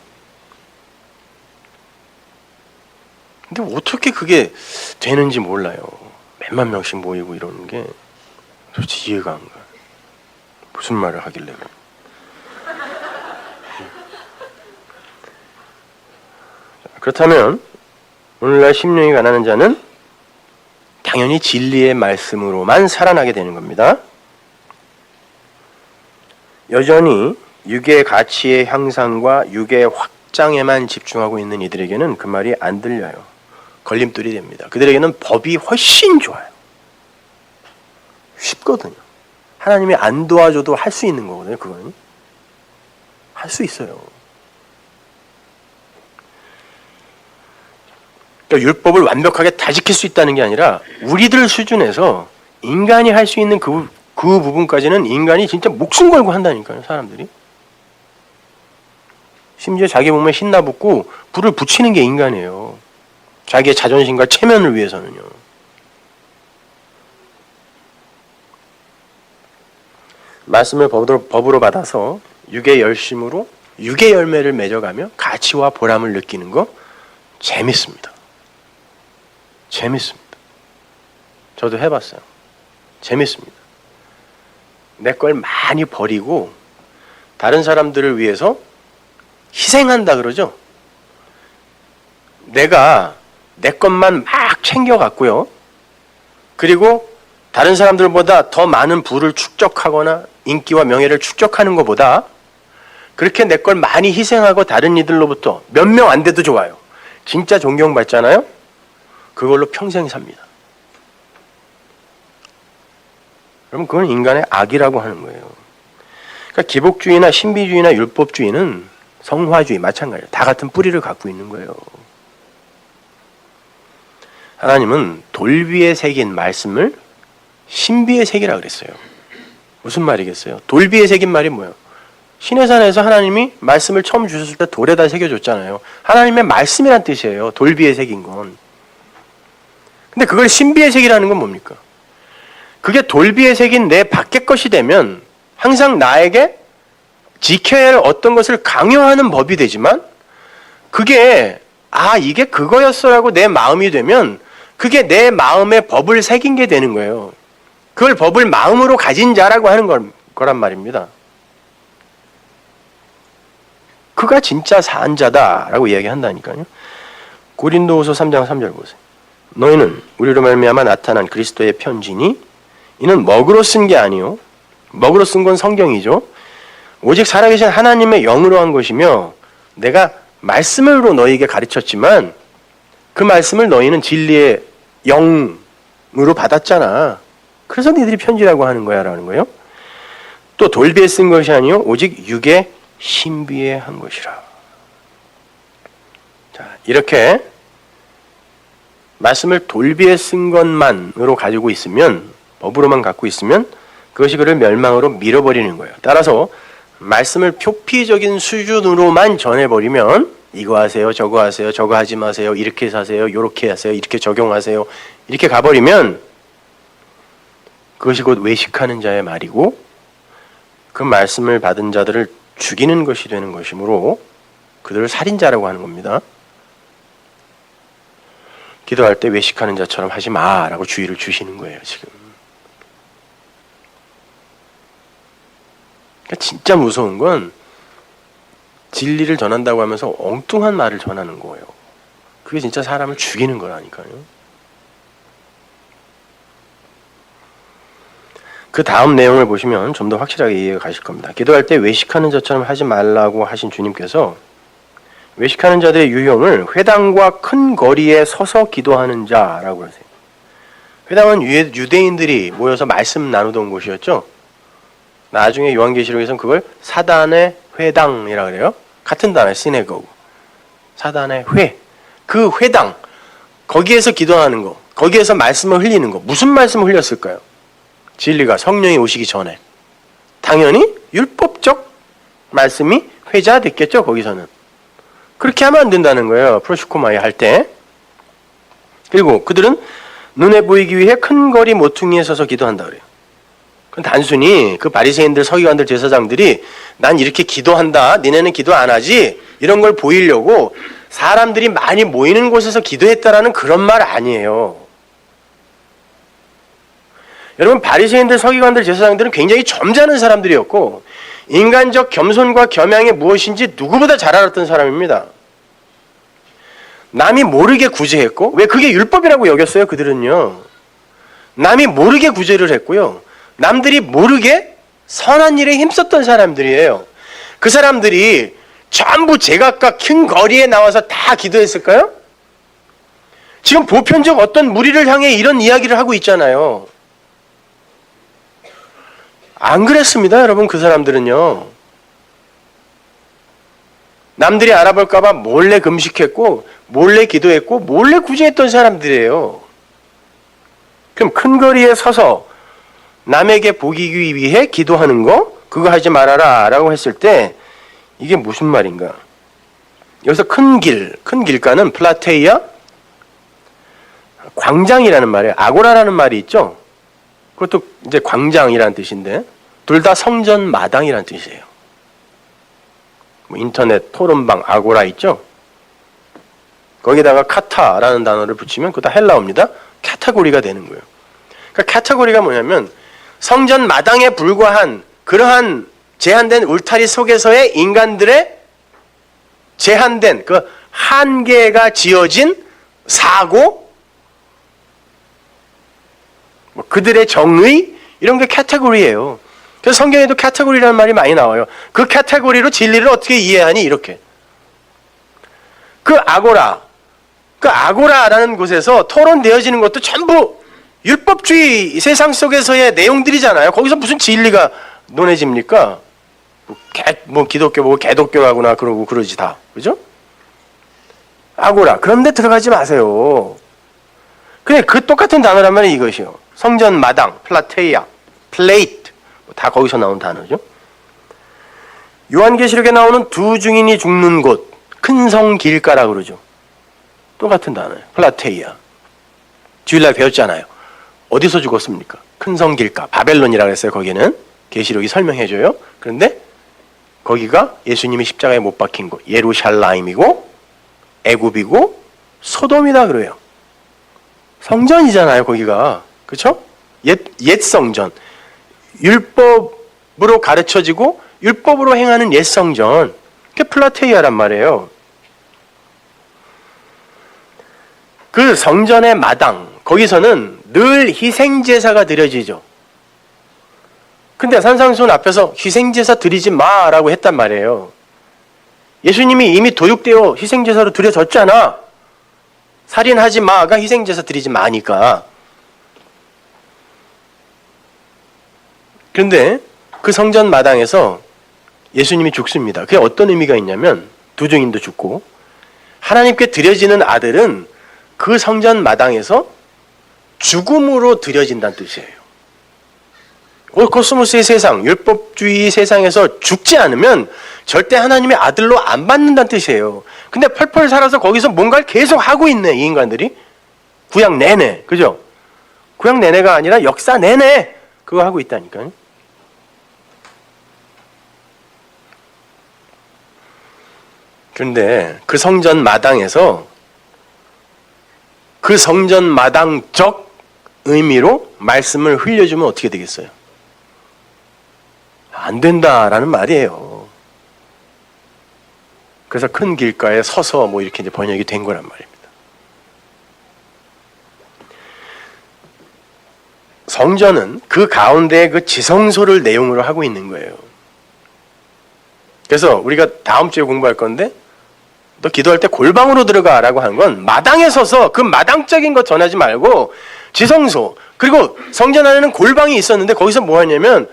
근데 어떻게 그게 되는지 몰라요. 몇만 명씩 모이고 이러는 게 도대체 이해가 안 가요. 무슨 말을 하길래 그래. 그렇다면 오늘날 심령이 가난한 자는 당연히 진리의 말씀으로만 살아나게 되는 겁니다. 여전히 육의 가치의 향상과 육의 확장에만 집중하고 있는 이들에게는 그 말이 안 들려요. 걸림돌이 됩니다. 그들에게는 법이 훨씬 좋아요. 쉽거든요. 하나님이 안 도와줘도 할 수 있는 거거든요. 그거는 할 수 있어요. 그러니까 율법을 완벽하게 다 지킬 수 있다는 게 아니라 우리들 수준에서 인간이 할 수 있는 그 부분까지는 인간이 진짜 목숨 걸고 한다니까요. 사람들이. 심지어 자기 몸에 신나 붓고 불을 붙이는 게 인간이에요. 자기의 자존심과 체면을 위해서는요. 말씀을 법으로 받아서 육의 열심으로 육의 열매를 맺어가며 가치와 보람을 느끼는 거 재밌습니다. 재밌습니다. 저도 해봤어요. 재밌습니다. 내 걸 많이 버리고 다른 사람들을 위해서 희생한다 그러죠. 내가 내 것만 막 챙겨갔고요. 그리고 다른 사람들보다 더 많은 부를 축적하거나 인기와 명예를 축적하는 것보다 그렇게 내 걸 많이 희생하고 다른 이들로부터 몇 명 안 돼도 좋아요. 진짜 존경받잖아요. 그걸로 평생 삽니다. 그러면 그건 인간의 악이라고 하는 거예요. 그러니까 기복주의나 신비주의나 율법주의는 성화주의 마찬가지예요. 다 같은 뿌리를 갖고 있는 거예요. 하나님은 돌비에 새긴 말씀을 신비에 새기라 그랬어요. 무슨 말이겠어요? 돌비에 새긴 말이 뭐예요? 시내산에서 하나님이 말씀을 처음 주셨을 때 돌에다 새겨줬잖아요. 하나님의 말씀이란 뜻이에요. 돌비에 새긴 건. 근데 그걸 신비에 새기라는 건 뭡니까? 그게 돌비에 새긴 내 밖의 것이 되면 항상 나에게 지켜야 할 어떤 것을 강요하는 법이 되지만 그게 이게 그거였어라고 내 마음이 되면 그게 내 마음에 법을 새긴 게 되는 거예요. 그걸 법을 마음으로 가진 자라고 하는 거란 말입니다. 그가 진짜 산 자다라고 이야기한다니까요. 고린도후서 3장 3절 보세요. 너희는 우리로 말미암아 나타난 그리스도의 편지니 이는 먹으로 쓴 게 아니요 먹으로 쓴 건 성경이죠. 오직 살아계신 하나님의 영으로 한 것이며 내가 말씀으로 너희에게 가르쳤지만 그 말씀을 너희는 진리의 영으로 받았잖아. 그래서 너희들이 편지라고 하는 거야 라는 거예요. 또 돌비에 쓴 것이 아니요 오직 육의 신비에 한 것이라. 자, 이렇게 말씀을 돌비에 쓴 것만으로 가지고 있으면 법으로만 갖고 있으면 그것이 그를 멸망으로 밀어버리는 거예요. 따라서 말씀을 표피적인 수준으로만 전해버리면 이거 하세요, 저거 하세요, 저거 하지 마세요, 이렇게 사세요, 이렇게 하세요, 이렇게 적용하세요, 이렇게 가버리면 그것이 곧 외식하는 자의 말이고 그 말씀을 받은 자들을 죽이는 것이 되는 것이므로 그들을 살인자라고 하는 겁니다. 기도할 때 외식하는 자처럼 하지 마라고 주의를 주시는 거예요, 지금. 그러니까 진짜 무서운 건 진리를 전한다고 하면서 엉뚱한 말을 전하는 거예요. 그게 진짜 사람을 죽이는 거라니까요. 그 다음 내용을 보시면 좀 더 확실하게 이해가 가실 겁니다. 기도할 때 외식하는 자처럼 하지 말라고 하신 주님께서 외식하는 자들의 유형을 회당과 큰 거리에 서서 기도하는 자라고 하세요. 회당은 유대인들이 모여서 말씀 나누던 곳이었죠. 나중에 요한계시록에서는 그걸 사단의 회당이라고 그래요. 같은 단어, 시네고그. 사단의 회. 그 회당. 거기에서 기도하는 거. 거기에서 말씀을 흘리는 거. 무슨 말씀을 흘렸을까요? 진리가 성령이 오시기 전에. 당연히 율법적 말씀이 회자됐겠죠. 거기서는. 그렇게 하면 안 된다는 거예요. 프로시코마이 할 때. 그리고 그들은 눈에 보이기 위해 큰 거리 모퉁이에 서서 기도한다 그래요. 그건 단순히 그 바리새인들, 서기관들, 제사장들이 난 이렇게 기도한다. 니네는 기도 안 하지? 이런 걸 보이려고 사람들이 많이 모이는 곳에서 기도했다라는 그런 말 아니에요. 여러분, 바리새인들, 서기관들, 제사장들은 굉장히 점잖은 사람들이었고 인간적 겸손과 겸양이 무엇인지 누구보다 잘 알았던 사람입니다. 남이 모르게 구제했고, 왜 그게 율법이라고 여겼어요? 그들은요. 남이 모르게 구제를 했고요. 남들이 모르게 선한 일에 힘썼던 사람들이에요. 그 사람들이 전부 제각각 큰 거리에 나와서 다 기도했을까요? 지금 보편적 어떤 무리를 향해 이런 이야기를 하고 있잖아요. 안 그랬습니다, 여러분. 그 사람들은요. 남들이 알아볼까봐 몰래 금식했고, 몰래 기도했고, 몰래 구제했던 사람들이에요. 그럼 큰 거리에 서서 남에게 보이기 위해 기도하는 거, 그거 하지 말아라 라고 했을 때 이게 무슨 말인가? 여기서 큰 길가는 플라테이아, 광장이라는 말이에요. 아고라라는 말이 있죠. 그것도 이제 광장이라는 뜻인데 둘 다 성전 마당이라는 뜻이에요. 뭐 인터넷 토론방 아고라 있죠. 거기다가 카타라는 단어를 붙이면 그거 다 헬라어입니다. 카테고리가 되는 거예요. 그러니까 카테고리가 뭐냐면 성전 마당에 불과한 그러한 제한된 울타리 속에서의 인간들의 제한된 그 한계가 지어진 사고, 뭐 그들의 정의, 이런 게 카테고리예요. 그래서 성경에도 카테고리라는 말이 많이 나와요. 그 카테고리로 진리를 어떻게 이해하니? 이렇게. 그 아고라라는 곳에서 토론되어지는 것도 전부 율법주의 세상 속에서의 내용들이잖아요. 거기서 무슨 진리가 논해집니까? 뭐 기독교 보고 개독교라구나 그러고 그러지 다. 그죠? 아고라. 그런데 들어가지 마세요. 그냥 그 똑같은 단어란 말이 이것이요. 성전 마당, 플라테이아, 플레이트. 다 거기서 나온 단어죠. 요한계시록에 나오는 두 증인이 죽는 곳, 큰 성 길가라 그러죠. 똑같은 단어예요. 플라테이아. 주일날 배웠잖아요. 어디서 죽었습니까? 큰 성 길가, 바벨론이라고 했어요. 거기는 계시록이 설명해줘요. 그런데 거기가 예수님이 십자가에 못 박힌 곳, 예루살렘이고 애굽이고 소돔이다 그래요. 성전이잖아요. 거기가. 그렇죠? 옛 성전. 율법으로 가르쳐지고 율법으로 행하는 옛 성전. 그게 플라테이아란 말이에요. 그 성전의 마당, 거기서는 늘 희생제사가 드려지죠. 근데 산상수훈 앞에서 희생제사 드리지 마라고 했단 말이에요. 예수님이 이미 도육되어 희생제사로 드려졌잖아. 살인하지 마가 희생제사 드리지 마니까. 그런데 그 성전 마당에서 예수님이 죽습니다. 그게 어떤 의미가 있냐면 두 증인도 죽고 하나님께 드려지는 아들은 그 성전 마당에서 죽음으로 드려진다는 뜻이에요. 코스모스의 세상, 율법주의 세상에서 죽지 않으면 절대 하나님의 아들로 안 받는다는 뜻이에요. 근데 펄펄 살아서 거기서 뭔가를 계속 하고 있네, 이 인간들이. 구약 내내, 그죠? 구약 내내가 아니라 역사 내내 그거 하고 있다니까요. 그런데 그 성전 마당에서 그 성전 마당적 의미로 말씀을 흘려주면 어떻게 되겠어요? 안 된다라는 말이에요. 그래서 큰 길가에 서서 뭐 이렇게 이제 번역이 된 거란 말입니다. 성전은 그 가운데 그 지성소를 내용으로 하고 있는 거예요. 그래서 우리가 다음 주에 공부할 건데 너 기도할 때 골방으로 들어가라고 하는 건 마당에 서서 그 마당적인 것 전하지 말고 지성소, 그리고 성전 안에는 골방이 있었는데 거기서 뭐 하냐면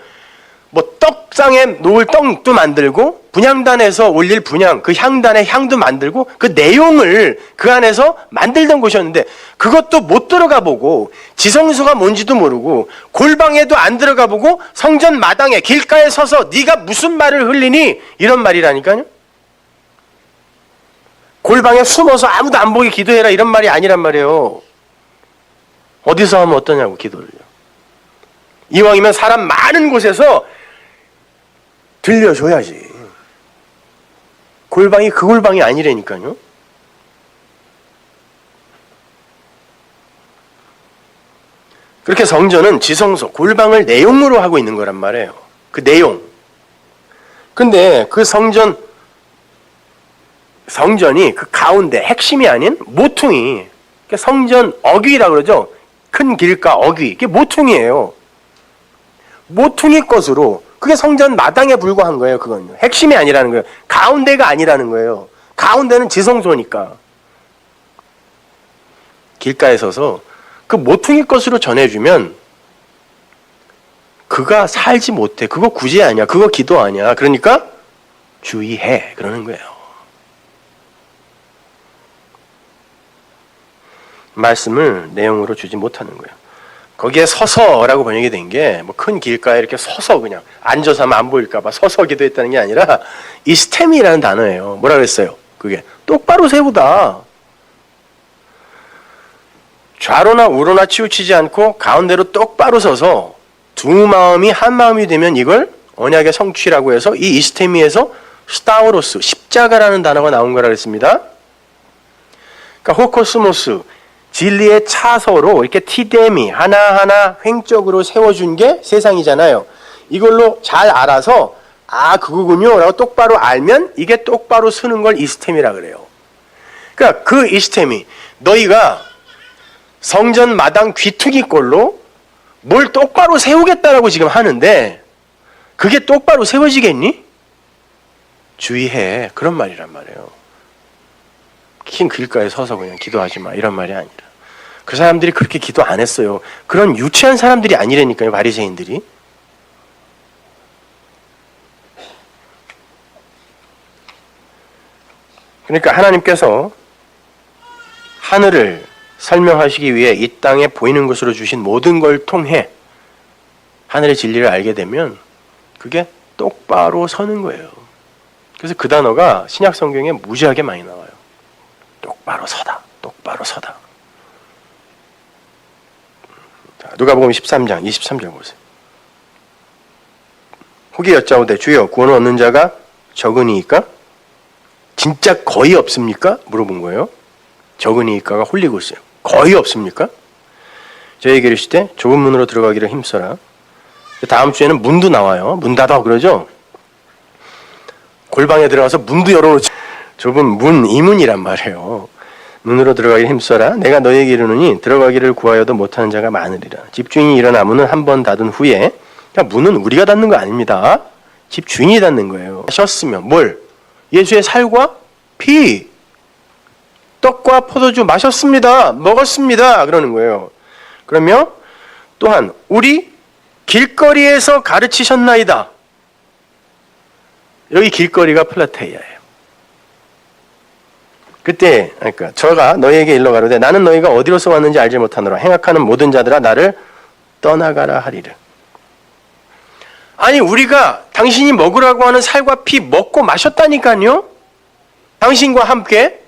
뭐 떡상에 놓을 떡도 만들고 분향단에서 올릴 분향, 그 향단의 향도 만들고 그 내용을 그 안에서 만들던 곳이었는데 그것도 못 들어가 보고 지성소가 뭔지도 모르고 골방에도 안 들어가 보고 성전 마당에 길가에 서서 네가 무슨 말을 흘리니? 이런 말이라니까요. 골방에 숨어서 아무도 안 보게 기도해라 이런 말이 아니란 말이에요. 어디서 하면 어떠냐고 기도를요. 이왕이면 사람 많은 곳에서 들려줘야지. 골방이 그 골방이 아니라니까요. 그렇게 성전은 지성소, 골방을 내용으로 하고 있는 거란 말이에요. 그 내용. 근데 그 성전 성전이 그 가운데 핵심이 아닌 모퉁이, 성전 어귀라고 그러죠. 큰 길가 어귀, 이게 모퉁이에요. 모퉁이 것으로, 그게 성전 마당에 불과한 거예요. 그건 핵심이 아니라는 거예요. 가운데가 아니라는 거예요. 가운데는 지성소니까. 길가에 서서 그 모퉁이 것으로 전해주면 그가 살지 못해. 그거 구제 아니야. 그거 기도 아니야. 그러니까 주의해. 그러는 거예요. 말씀을 내용으로 주지 못하는 거예요. 거기에 서서라고 번역이 된 게 뭐 큰 길가에 이렇게 서서 그냥 앉아서 하면 안 보일까 봐 서서 기도했다는 게 아니라 이스템이라는 단어예요. 뭐라 그랬어요? 그게 똑바로 세우다. 좌로나 우로나 치우치지 않고 가운데로 똑바로 서서 두 마음이 한 마음이 되면 이걸 언약의 성취라고 해서 이 이스테미에서 스타우로스, 십자가라는 단어가 나온 거라 그랬습니다. 그러니까 호코스모스, 진리의 차서로 이렇게 티데미 하나하나 횡적으로 세워준 게 세상이잖아요. 이걸로 잘 알아서 그거군요 라고 똑바로 알면 이게 똑바로 서는 걸 이스템이라 그래요. 그러니까 그 이스템이 너희가 성전 마당 귀퉁이꼴로 뭘 똑바로 세우겠다라고 지금 하는데 그게 똑바로 세워지겠니? 주의해. 그런 말이란 말이에요. 긴 길가에 서서 그냥 기도하지 마 이런 말이 아니라 그 사람들이 그렇게 기도 안 했어요. 그런 유치한 사람들이 아니라니까요. 바리새인들이. 그러니까 하나님께서 하늘을 설명하시기 위해 이 땅에 보이는 것으로 주신 모든 걸 통해 하늘의 진리를 알게 되면 그게 똑바로 서는 거예요. 그래서 그 단어가 신약 성경에 무지하게 많이 나와요. 똑바로 서다. 똑바로 서다. 자, 누가복음 13장 23절 보세요. 혹이 여짜오되 주여 구원을 얻는 자가 적으니이까? 진짜 거의 없습니까? 물어본 거예요. 적으니이까가 홀리고 있어요. 거의 없습니까? 저에게 이르시되 좁은 문으로 들어가기를 힘써라. 다음 주에는 문도 나와요. 문 닫아 그러죠. 골방에 들어가서 문도 열어놓지. 좁은 문, 이문이란 말이에요. 문으로 들어가기를 힘써라. 내가 너에게 이르노니 들어가기를 구하여도 못하는 자가 많으리라. 집주인이 일어나 문을 한 번 닫은 후에, 그러니까 문은 우리가 닫는 거 아닙니다. 집주인이 닫는 거예요. 마셨으면 뭘? 예수의 살과 피, 떡과 포도주 마셨습니다. 먹었습니다. 그러는 거예요. 그러면 또한 우리 길거리에서 가르치셨나이다. 여기 길거리가 플라테이아예요. 그때 그러니까 저가 너희에게 일러 가로되 나는 너희가 어디로서 왔는지 알지 못하노라. 행악하는 모든 자들아 나를 떠나가라 하리라. 아니 우리가 당신이 먹으라고 하는 살과 피 먹고 마셨다니까요. 당신과 함께.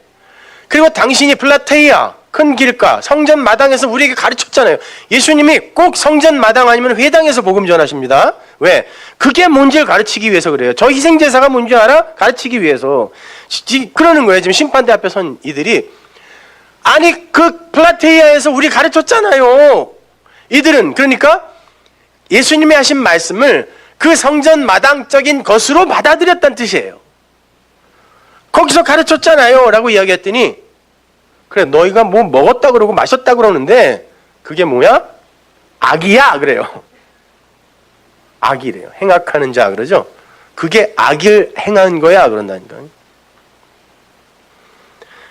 그리고 당신이 플라테이아 큰 길가 성전 마당에서 우리에게 가르쳤잖아요. 예수님이 꼭 성전 마당 아니면 회당에서 복음 전하십니다. 왜? 그게 뭔지를 가르치기 위해서 그래요. 저 희생제사가 뭔지 알아? 가르치기 위해서. 그러는 거예요. 지금 심판대 앞에 선 이들이. 아니 그 플라테이아에서 우리 가르쳤잖아요. 이들은 그러니까 예수님이 하신 말씀을 그 성전 마당적인 것으로 받아들였다는 뜻이에요. 거기서 가르쳤잖아요 라고 이야기했더니 그래 너희가 뭐 먹었다 그러고 마셨다 그러는데 그게 뭐야? 악이야 그래요. 악이래요. 행악하는 자 그러죠. 그게 악을 행한 거야 그런다니까요.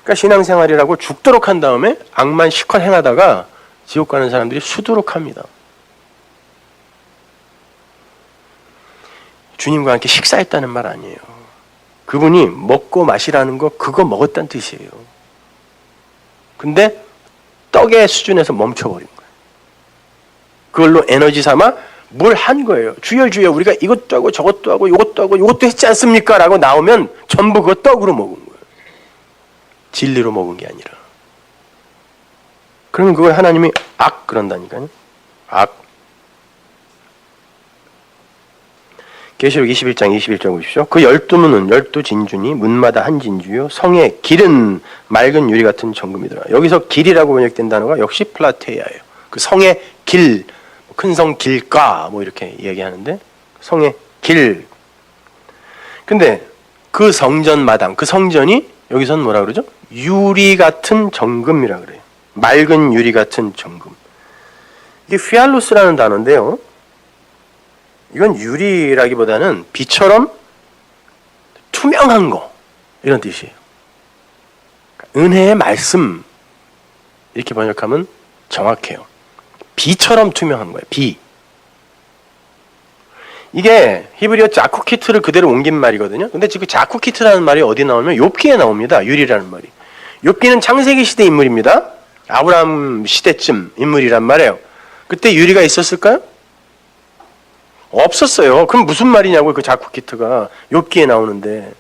그러니까 신앙생활이라고 죽도록 한 다음에 악만 실컷 행하다가 지옥 가는 사람들이 수두룩 합니다. 주님과 함께 식사했다는 말 아니에요. 그분이 먹고 마시라는 거 그거 먹었다는 뜻이에요. 근데 떡의 수준에서 멈춰버린 거예요. 그걸로 에너지 삼아 뭘 한 거예요. 주여 주여 우리가 이것도 하고 저것도 하고 이것도 하고 이것도 했지 않습니까? 라고 나오면 전부 그거 떡으로 먹은 거예요. 진리로 먹은 게 아니라. 그러면 그걸 하나님이 악 그런다니까요. 악. 계시록 21장 21절 보십시오. 그 12문은 12진주니 문마다 한 진주요 성의 길은 맑은 유리 같은 정금이더라. 여기서 길이라고 번역된 단어가 역시 플라테이아예요. 그 성의 길, 큰 성 길가 뭐 이렇게 얘기하는데 성의 길. 근데 그 성전 마당, 그 성전이 여기선 뭐라 그러죠? 유리 같은 정금이라 그래요. 맑은 유리 같은 정금. 이게 피알로스라는 단어인데요. 이건 유리라기보다는 비처럼 투명한 거 이런 뜻이에요. 은혜의 말씀 이렇게 번역하면 정확해요. 비처럼 투명한 거예요. 비. 이게 히브리어 자쿠키트를 그대로 옮긴 말이거든요. 근데 지금 자쿠키트라는 말이 어디 나오면 욥기에 나옵니다. 유리라는 말이. 욥기는 창세기 시대 인물입니다. 아브라함 시대쯤 인물이란 말이에요. 그때 유리가 있었을까요? 없었어요. 그럼 무슨 말이냐고요. 그 자쿠키트가 욥기에 나오는데.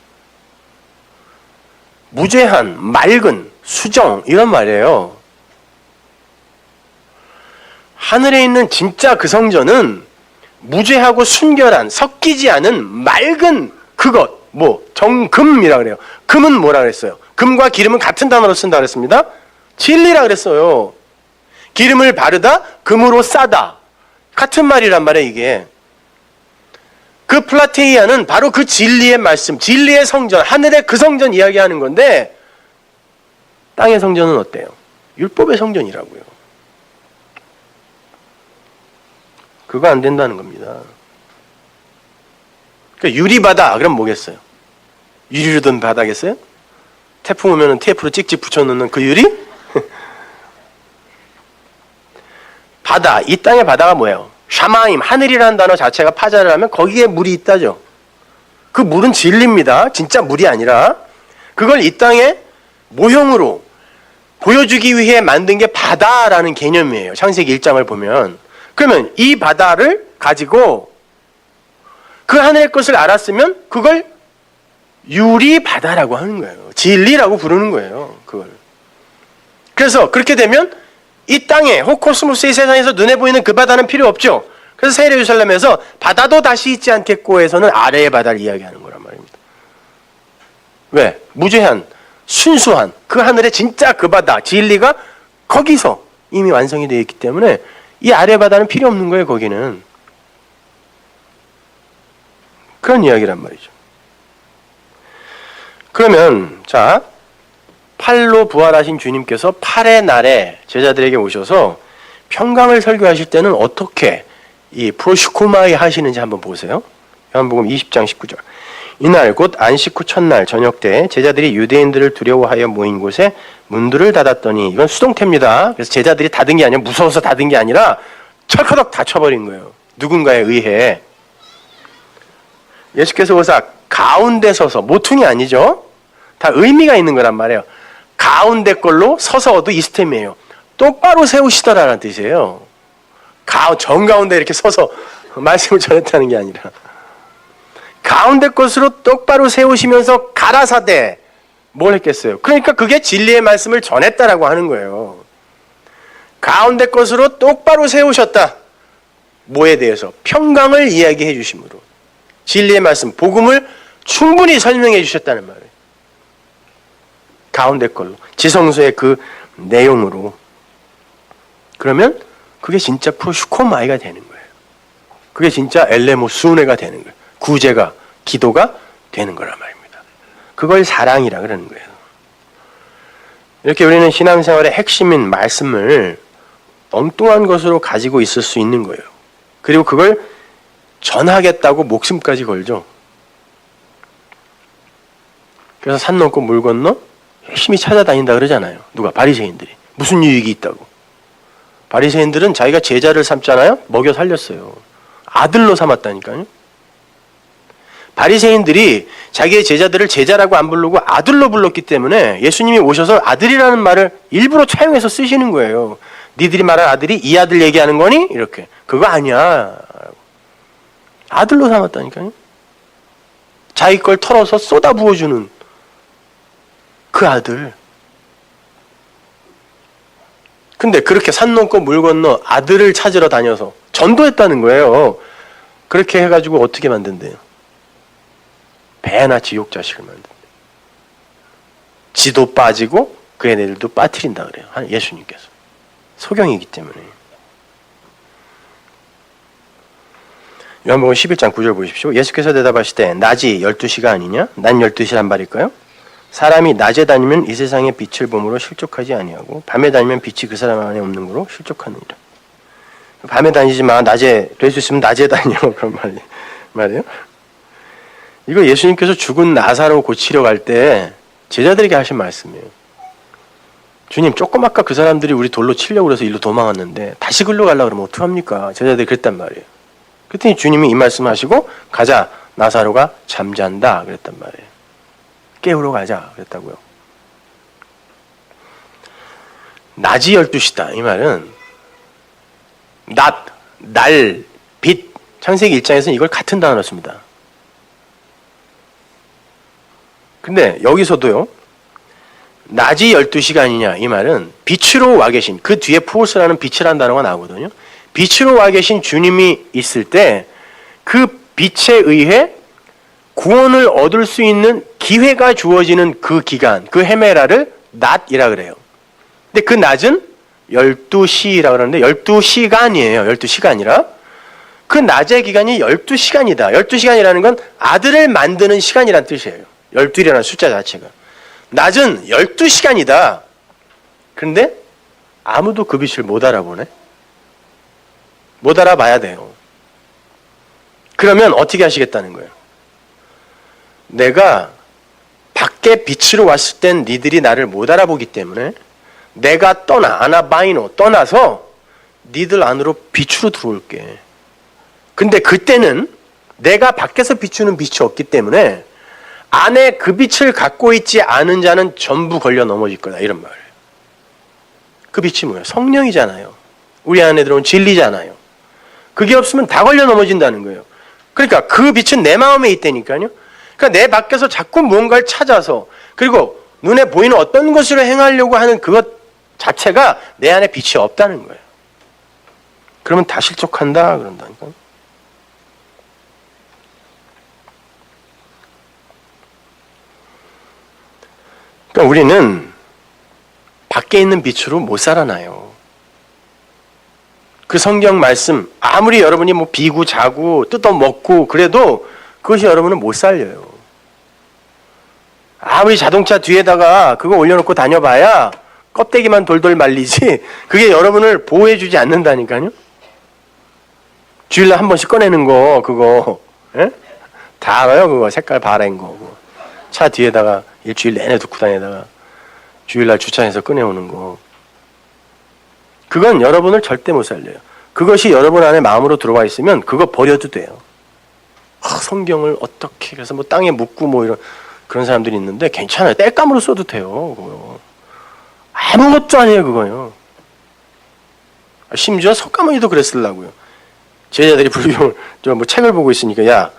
무죄한, 맑은, 수정 이런 말이에요. 하늘에 있는 진짜 그 성전은 무죄하고 순결한, 섞이지 않은 맑은 그것, 정금이라 그래요. 금은 뭐라 그랬어요? 금과 기름은 같은 단어로 쓴다 그랬습니다. 진리라 그랬어요. 기름을 바르다, 금으로 싸다. 같은 말이란 말이에요, 이게. 그 플라테이아는 바로 그 진리의 말씀, 진리의 성전, 하늘의 그 성전 이야기하는 건데, 땅의 성전은 어때요? 율법의 성전이라고요. 그거 안 된다는 겁니다. 그러니까 유리바다, 그럼 뭐겠어요? 유리로 된 바다겠어요? 태풍 오면 테이프로 찍찍 붙여놓는 그 유리? 바다, 이 땅의 바다가 뭐예요? 샤마임, 하늘이라는 단어 자체가 파자를 하면 거기에 물이 있다죠. 그 물은 진리입니다. 진짜 물이 아니라 그걸 이 땅의 모형으로 보여주기 위해 만든 게 바다라는 개념이에요. 창세기 1장을 보면. 그러면 이 바다를 가지고 그 하늘의 것을 알았으면 그걸 유리바다라고 하는 거예요. 진리라고 부르는 거예요. 그걸. 그래서 그렇게 되면 이 땅에 호코스모스의 세상에서 눈에 보이는 그 바다는 필요 없죠. 그래서 새 예루살렘에서 바다도 다시 있지 않겠고 해서는 아래의 바다를 이야기하는 거란 말입니다. 왜? 무죄한, 순수한 그 하늘의 진짜 그 바다, 진리가 거기서 이미 완성이 되어 있기 때문에 이 아래 바다는 필요 없는 거예요. 거기는. 그런 이야기란 말이죠. 그러면 자, 팔로 부활하신 주님께서 8의 날에 제자들에게 오셔서 평강을 설교하실 때는 어떻게 이 프로시코마이 하시는지 한번 보세요. 요한복음 20장 19절. 이날 곧 안식 후 첫날 저녁 때 제자들이 유대인들을 두려워하여 모인 곳에 문들을 닫았더니, 이건 수동태입니다. 그래서 제자들이 닫은 게 아니라 무서워서 닫은 게 아니라 철커덕 닫혀버린 거예요. 누군가에 의해. 예수께서 거기서 가운데 서서, 모퉁이 아니죠? 다 의미가 있는 거란 말이에요. 가운데 걸로 서서도 이스템이에요. 똑바로 세우시더라라는 뜻이에요. 정가운데 이렇게 서서 말씀을 전했다는 게 아니라 가운데 것으로 똑바로 세우시면서 가라사대 뭘 했겠어요? 그러니까 그게 진리의 말씀을 전했다라고 하는 거예요. 가운데 것으로 똑바로 세우셨다. 뭐에 대해서? 평강을 이야기해 주심으로. 진리의 말씀, 복음을 충분히 설명해 주셨다는 말이에요. 가운데 걸로. 지성소의 그 내용으로. 그러면 그게 진짜 프로슈코마이가 되는 거예요. 그게 진짜 엘레모스우네가 되는 거예요. 구제가, 기도가 되는 거란 말입니다. 그걸 사랑이라 그러는 거예요. 이렇게 우리는 신앙생활의 핵심인 말씀을 엉뚱한 것으로 가지고 있을 수 있는 거예요. 그리고 그걸 전하겠다고 목숨까지 걸죠. 그래서 산 넘고 물 건너 열심히 찾아다닌다 그러잖아요. 누가? 바리새인들이. 무슨 유익이 있다고. 바리새인들은 자기가 제자를 삼잖아요. 먹여 살렸어요. 아들로 삼았다니까요. 바리새인들이 자기의 제자들을 제자라고 안 부르고 아들로 불렀기 때문에 예수님이 오셔서 아들이라는 말을 일부러 차용해서 쓰시는 거예요. 니들이 말한 아들이 이 아들 얘기하는 거니? 이렇게. 그거 아니야. 아들로 삼았다니까요. 자기 걸 털어서 쏟아 부어주는 그 아들. 근데 그렇게 산 넘고 물 건너 아들을 찾으러 다녀서 전도했다는 거예요. 그렇게 해가지고 어떻게 만든대요? 배나 지옥 자식을 만든대. 지도 빠지고 그 애들도 빠뜨린다 그래요. 예수님께서. 소경이기 때문에. 요한복음 11장 9절 보십시오. 예수께서 대답하시되 낮이 12시가 아니냐? 난 12시란 말일까요? 사람이 낮에 다니면 이 세상의 빛을 보므로 실족하지 아니하고 밤에 다니면 빛이 그 사람 안에 없는 거로 실족하느니라. 밤에 다니지 마. 낮에 될 수 있으면 낮에 다녀. 그런 말이에요. 이거 예수님께서 죽은 나사로 고치려 갈 때 제자들에게 하신 말씀이에요. 주님, 조금 아까 그 사람들이 우리 돌로 치려고 그래서 일로 도망왔는데 다시 글로 가려고 그러면 어떡합니까? 제자들이 그랬단 말이에요. 그랬더니 주님이 이 말씀하시고 가자. 나사로가 잠잔다. 그랬단 말이에요. 깨우러 가자. 그랬다고요. 낮이 12시다. 이 말은 낮, 날, 빛. 창세기 1장에서는 이걸 같은 단어로 씁니다. 근데 여기서도요. 낮이 12시간이냐 이 말은 빛으로 와 계신 그 뒤에 포스라는 빛이라는 단어가 나오거든요. 빛으로 와 계신 주님이 있을 때 그 빛에 의해 구원을 얻을 수 있는 기회가 주어지는 그 기간, 그 헤메라를 낮이라 그래요. 근데 그 낮은 12시라고 그러는데 12시간이에요. 12시간이라. 그 낮의 기간이 12시간이다. 12시간이라는 건 아들을 만드는 시간이란 뜻이에요. 12이라는 숫자 자체가. 낮은 12시간이다. 그런데 아무도 그 빛을 못 알아보네. 못 알아봐야 돼요. 그러면 어떻게 하시겠다는 거예요? 내가 밖에 빛으로 왔을 땐 니들이 나를 못 알아보기 때문에 내가 아나바이노 떠나서 니들 안으로 빛으로 들어올게. 근데 그때는 내가 밖에서 비추는 빛이 없기 때문에 안에 그 빛을 갖고 있지 않은 자는 전부 걸려 넘어질 거다. 이런 말이에요. 그 빛이 뭐예요? 성령이잖아요. 우리 안에 들어온 진리잖아요. 그게 없으면 다 걸려 넘어진다는 거예요. 그러니까 그 빛은 내 마음에 있다니까요. 그러니까 내 밖에서 자꾸 무언가를 찾아서 그리고 눈에 보이는 어떤 것으로 행하려고 하는 그것 자체가 내 안에 빛이 없다는 거예요. 그러면 다 실족한다 그런다니까요. 그러니까 우리는 밖에 있는 빛으로 못 살아나요. 그 성경 말씀 아무리 여러분이 뭐 비고 자고 뜯어먹고 그래도 그것이 여러분은 못 살려요. 아무리 자동차 뒤에다가 그거 올려놓고 다녀봐야 껍데기만 돌돌 말리지 그게 여러분을 보호해주지 않는다니까요. 주일날 한 번씩 꺼내는 거 그거 예? 다 알아요. 그거 색깔 바랜 거 차 뒤에다가 일주일 내내 두고 다니다가 주일날 주차해서 꺼내오는 거 그건 여러분을 절대 못 살려요. 그것이 여러분 안에 마음으로 들어와 있으면 그거 버려도 돼요. 성경을 어떻게 해서 뭐 땅에 묻고 뭐 이런 그런 사람들이 있는데 괜찮아요. 땔감으로 써도 돼요. 그거. 아무것도 아니에요. 그거요. 심지어 석가모니도 그랬으려고요. 제자들이 불교를 뭐 책을 보고 있으니까 야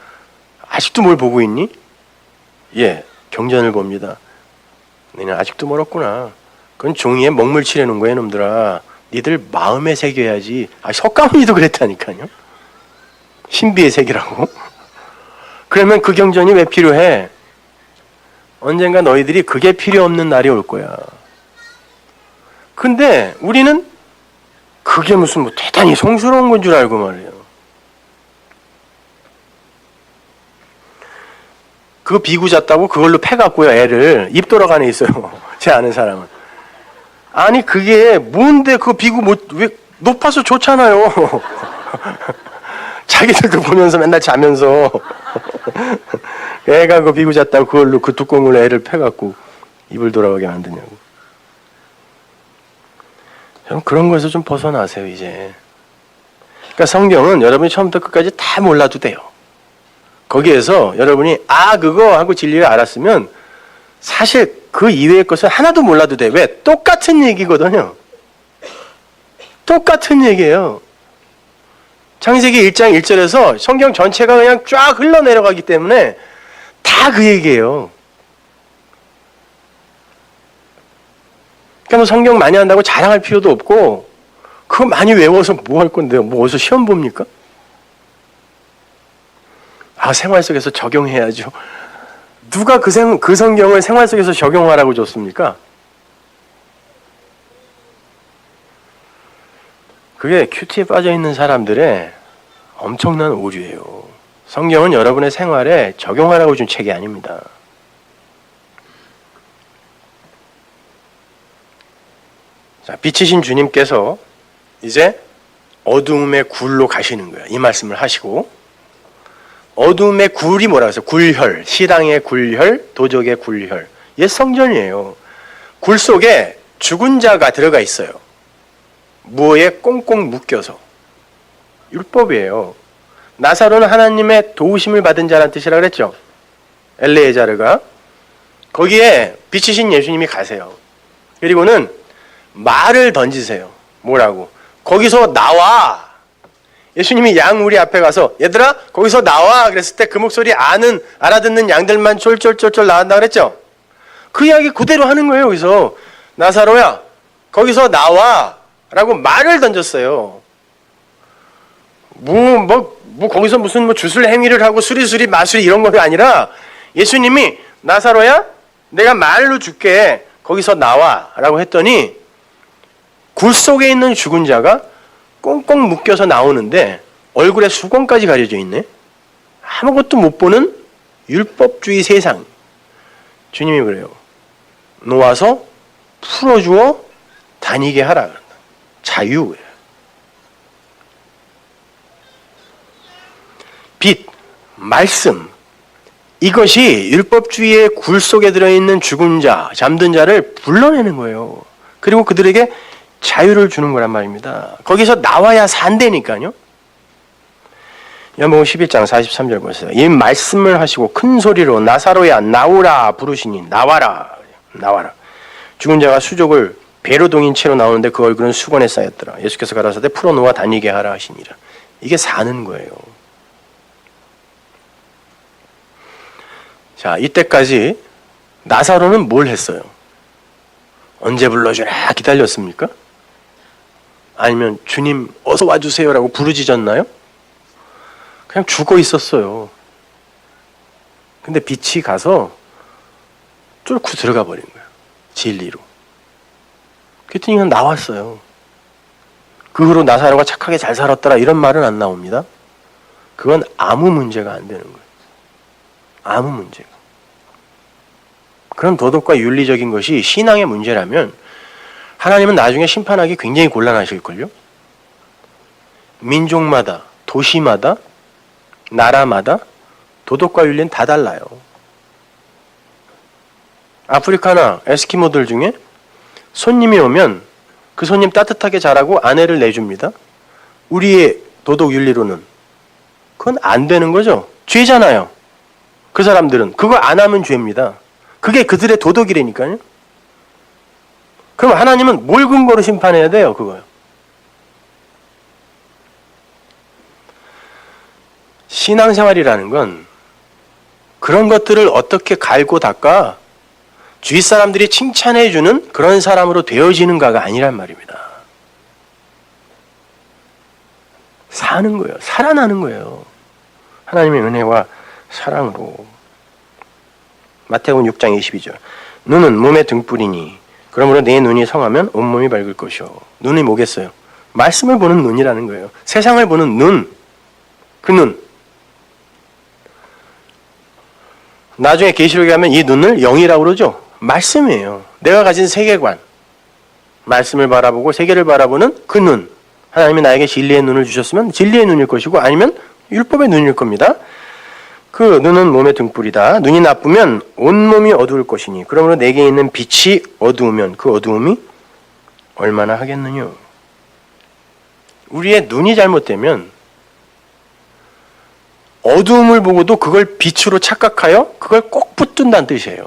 아직도 뭘 보고 있니? 예, 경전을 봅니다. 너는 아직도 멀었구나. 그건 종이에 먹물 칠해놓은 거야, 놈들아. 니들 마음에 새겨야지. 석가모니도 그랬다니까요. 신비의 색이라고. 그러면 그 경전이 왜 필요해? 언젠가 너희들이 그게 필요 없는 날이 올 거야. 근데 우리는 그게 무슨 뭐 대단히 성스러운 건 줄 알고 말이에요. 그거 비구 잤다고 그걸로 패갖고요, 애를. 입 돌아가네 있어요. 제 아는 사람은. 아니, 그게 뭔데 그거 비구 왜 높아서 좋잖아요. 자기들도 보면서 맨날 자면서. 애가 그 비구 잤다고 그걸로 그 뚜껑으로 애를 패갖고 입을 돌아가게 만드냐고. 좀 그런 거에서 좀 벗어나세요, 이제. 그러니까 성경은 여러분이 처음부터 끝까지 다 몰라도 돼요. 거기에서 여러분이 그거 하고 진리를 알았으면 사실 그 이외의 것은 하나도 몰라도 돼. 왜? 똑같은 얘기거든요. 똑같은 얘기예요. 창세기 1장 1절에서 성경 전체가 그냥 쫙 흘러내려가기 때문에 다 그 얘기예요. 그러니까 뭐 성경 많이 한다고 자랑할 필요도 없고 그거 많이 외워서 뭐 할 건데요? 뭐 어디서 시험 봅니까? 생활 속에서 적용해야죠. 누가 그 성경을 생활 속에서 적용하라고 줬습니까? 그게 큐티에 빠져 있는 사람들의 엄청난 오류예요. 성경은 여러분의 생활에 적용하라고 준 책이 아닙니다. 자, 빛이신 주님께서 이제 어두움의 굴로 가시는 거예요. 이 말씀을 하시고, 어두움의 굴이 뭐라고 했어요? 굴혈, 신앙의 굴혈, 도적의 굴혈. 옛 성전이에요. 굴 속에 죽은 자가 들어가 있어요. 무에 꽁꽁 묶여서. 율법이에요. 나사로는 하나님의 도우심을 받은 자라는 뜻이라고 그랬죠. 엘레자르가. 거기에 빛이신 예수님이 가세요. 그리고는 말을 던지세요. 뭐라고? 거기서 나와. 예수님이 양우리 앞에 가서 얘들아 거기서 나와 그랬을 때 그 목소리 알아듣는 양들만 쫄쫄쫄쫄 나온다 그랬죠. 그 이야기 그대로 하는 거예요. 여기서 나사로야 거기서 나와 라고 말을 던졌어요. 거기서 무슨 주술 행위를 하고 수리수리 마수리 이런 것이 아니라 예수님이 나사로야 내가 말로 줄게 거기서 나와 라고 했더니 굴 속에 있는 죽은 자가 꽁꽁 묶여서 나오는데 얼굴에 수건까지 가려져 있네. 아무것도 못 보는 율법주의 세상. 주님이 그래요. 놓아서 풀어주어 다니게 하라. 자유. 빛, 말씀. 이것이 율법주의의 굴 속에 들어있는 죽은 자, 잠든 자를 불러내는 거예요. 그리고 그들에게 자유를 주는 거란 말입니다. 거기서 나와야 산다니까요. 요한복음 11장 43절 보세요. 이 말씀을 하시고 큰 소리로 나사로야 나오라 부르시니 나와라. 죽은 자가 수족을 배로 동인 채로 나오는데 그 얼굴은 수건에 쌓였더라. 예수께서 가라사대 풀어놓아 다니게 하라 하시니라. 이게 사는 거예요. 자, 이때까지 나사로는 뭘 했어요? 언제 불러주라 기다렸습니까? 아니면 주님 어서 와주세요라고 부르짖었나요? 그냥 죽어 있었어요. 근데 빛이 가서 뚫고 들어가 버린 거예요. 진리로. 그랬더니 그냥 나왔어요. 그 후로 나사로가 착하게 잘 살았더라 이런 말은 안 나옵니다. 그건 아무 문제가 안 되는 거예요. 아무 문제가. 그런 도덕과 윤리적인 것이 신앙의 문제라면 하나님은 나중에 심판하기 굉장히 곤란하실걸요? 민족마다, 도시마다, 나라마다 도덕과 윤리는 다 달라요. 아프리카나 에스키모들 중에 손님이 오면 그 손님 따뜻하게 잘하고 아내를 내줍니다. 우리의 도덕 윤리로는 그건 안 되는 거죠. 죄잖아요. 그 사람들은 그거 안 하면 죄입니다. 그게 그들의 도덕이라니까요. 그럼 하나님은 뭘 근거로 심판해야 돼요? 그거요. 신앙생활이라는 건 그런 것들을 어떻게 갈고 닦아 주위 사람들이 칭찬해주는 그런 사람으로 되어지는가가 아니란 말입니다. 사는 거예요. 살아나는 거예요. 하나님의 은혜와 사랑으로. 마태복음 6장 22절. 눈은 몸의 등불이니 그러므로 내 눈이 성하면 온몸이 밝을 것이요. 눈이 뭐겠어요? 말씀을 보는 눈이라는 거예요. 세상을 보는 눈. 그 눈. 나중에 계시록에 가면 이 눈을 영이라고 그러죠. 말씀이에요. 내가 가진 세계관. 말씀을 바라보고 세계를 바라보는 그 눈. 하나님이 나에게 진리의 눈을 주셨으면 진리의 눈일 것이고 아니면 율법의 눈일 겁니다. 그 눈은 몸의 등불이다. 눈이 나쁘면 온몸이 어두울 것이니 그러므로 내게 있는 빛이 어두우면 그 어두움이 얼마나 하겠느냐. 우리의 눈이 잘못되면 어두움을 보고도 그걸 빛으로 착각하여 그걸 꼭 붙든다는 뜻이에요.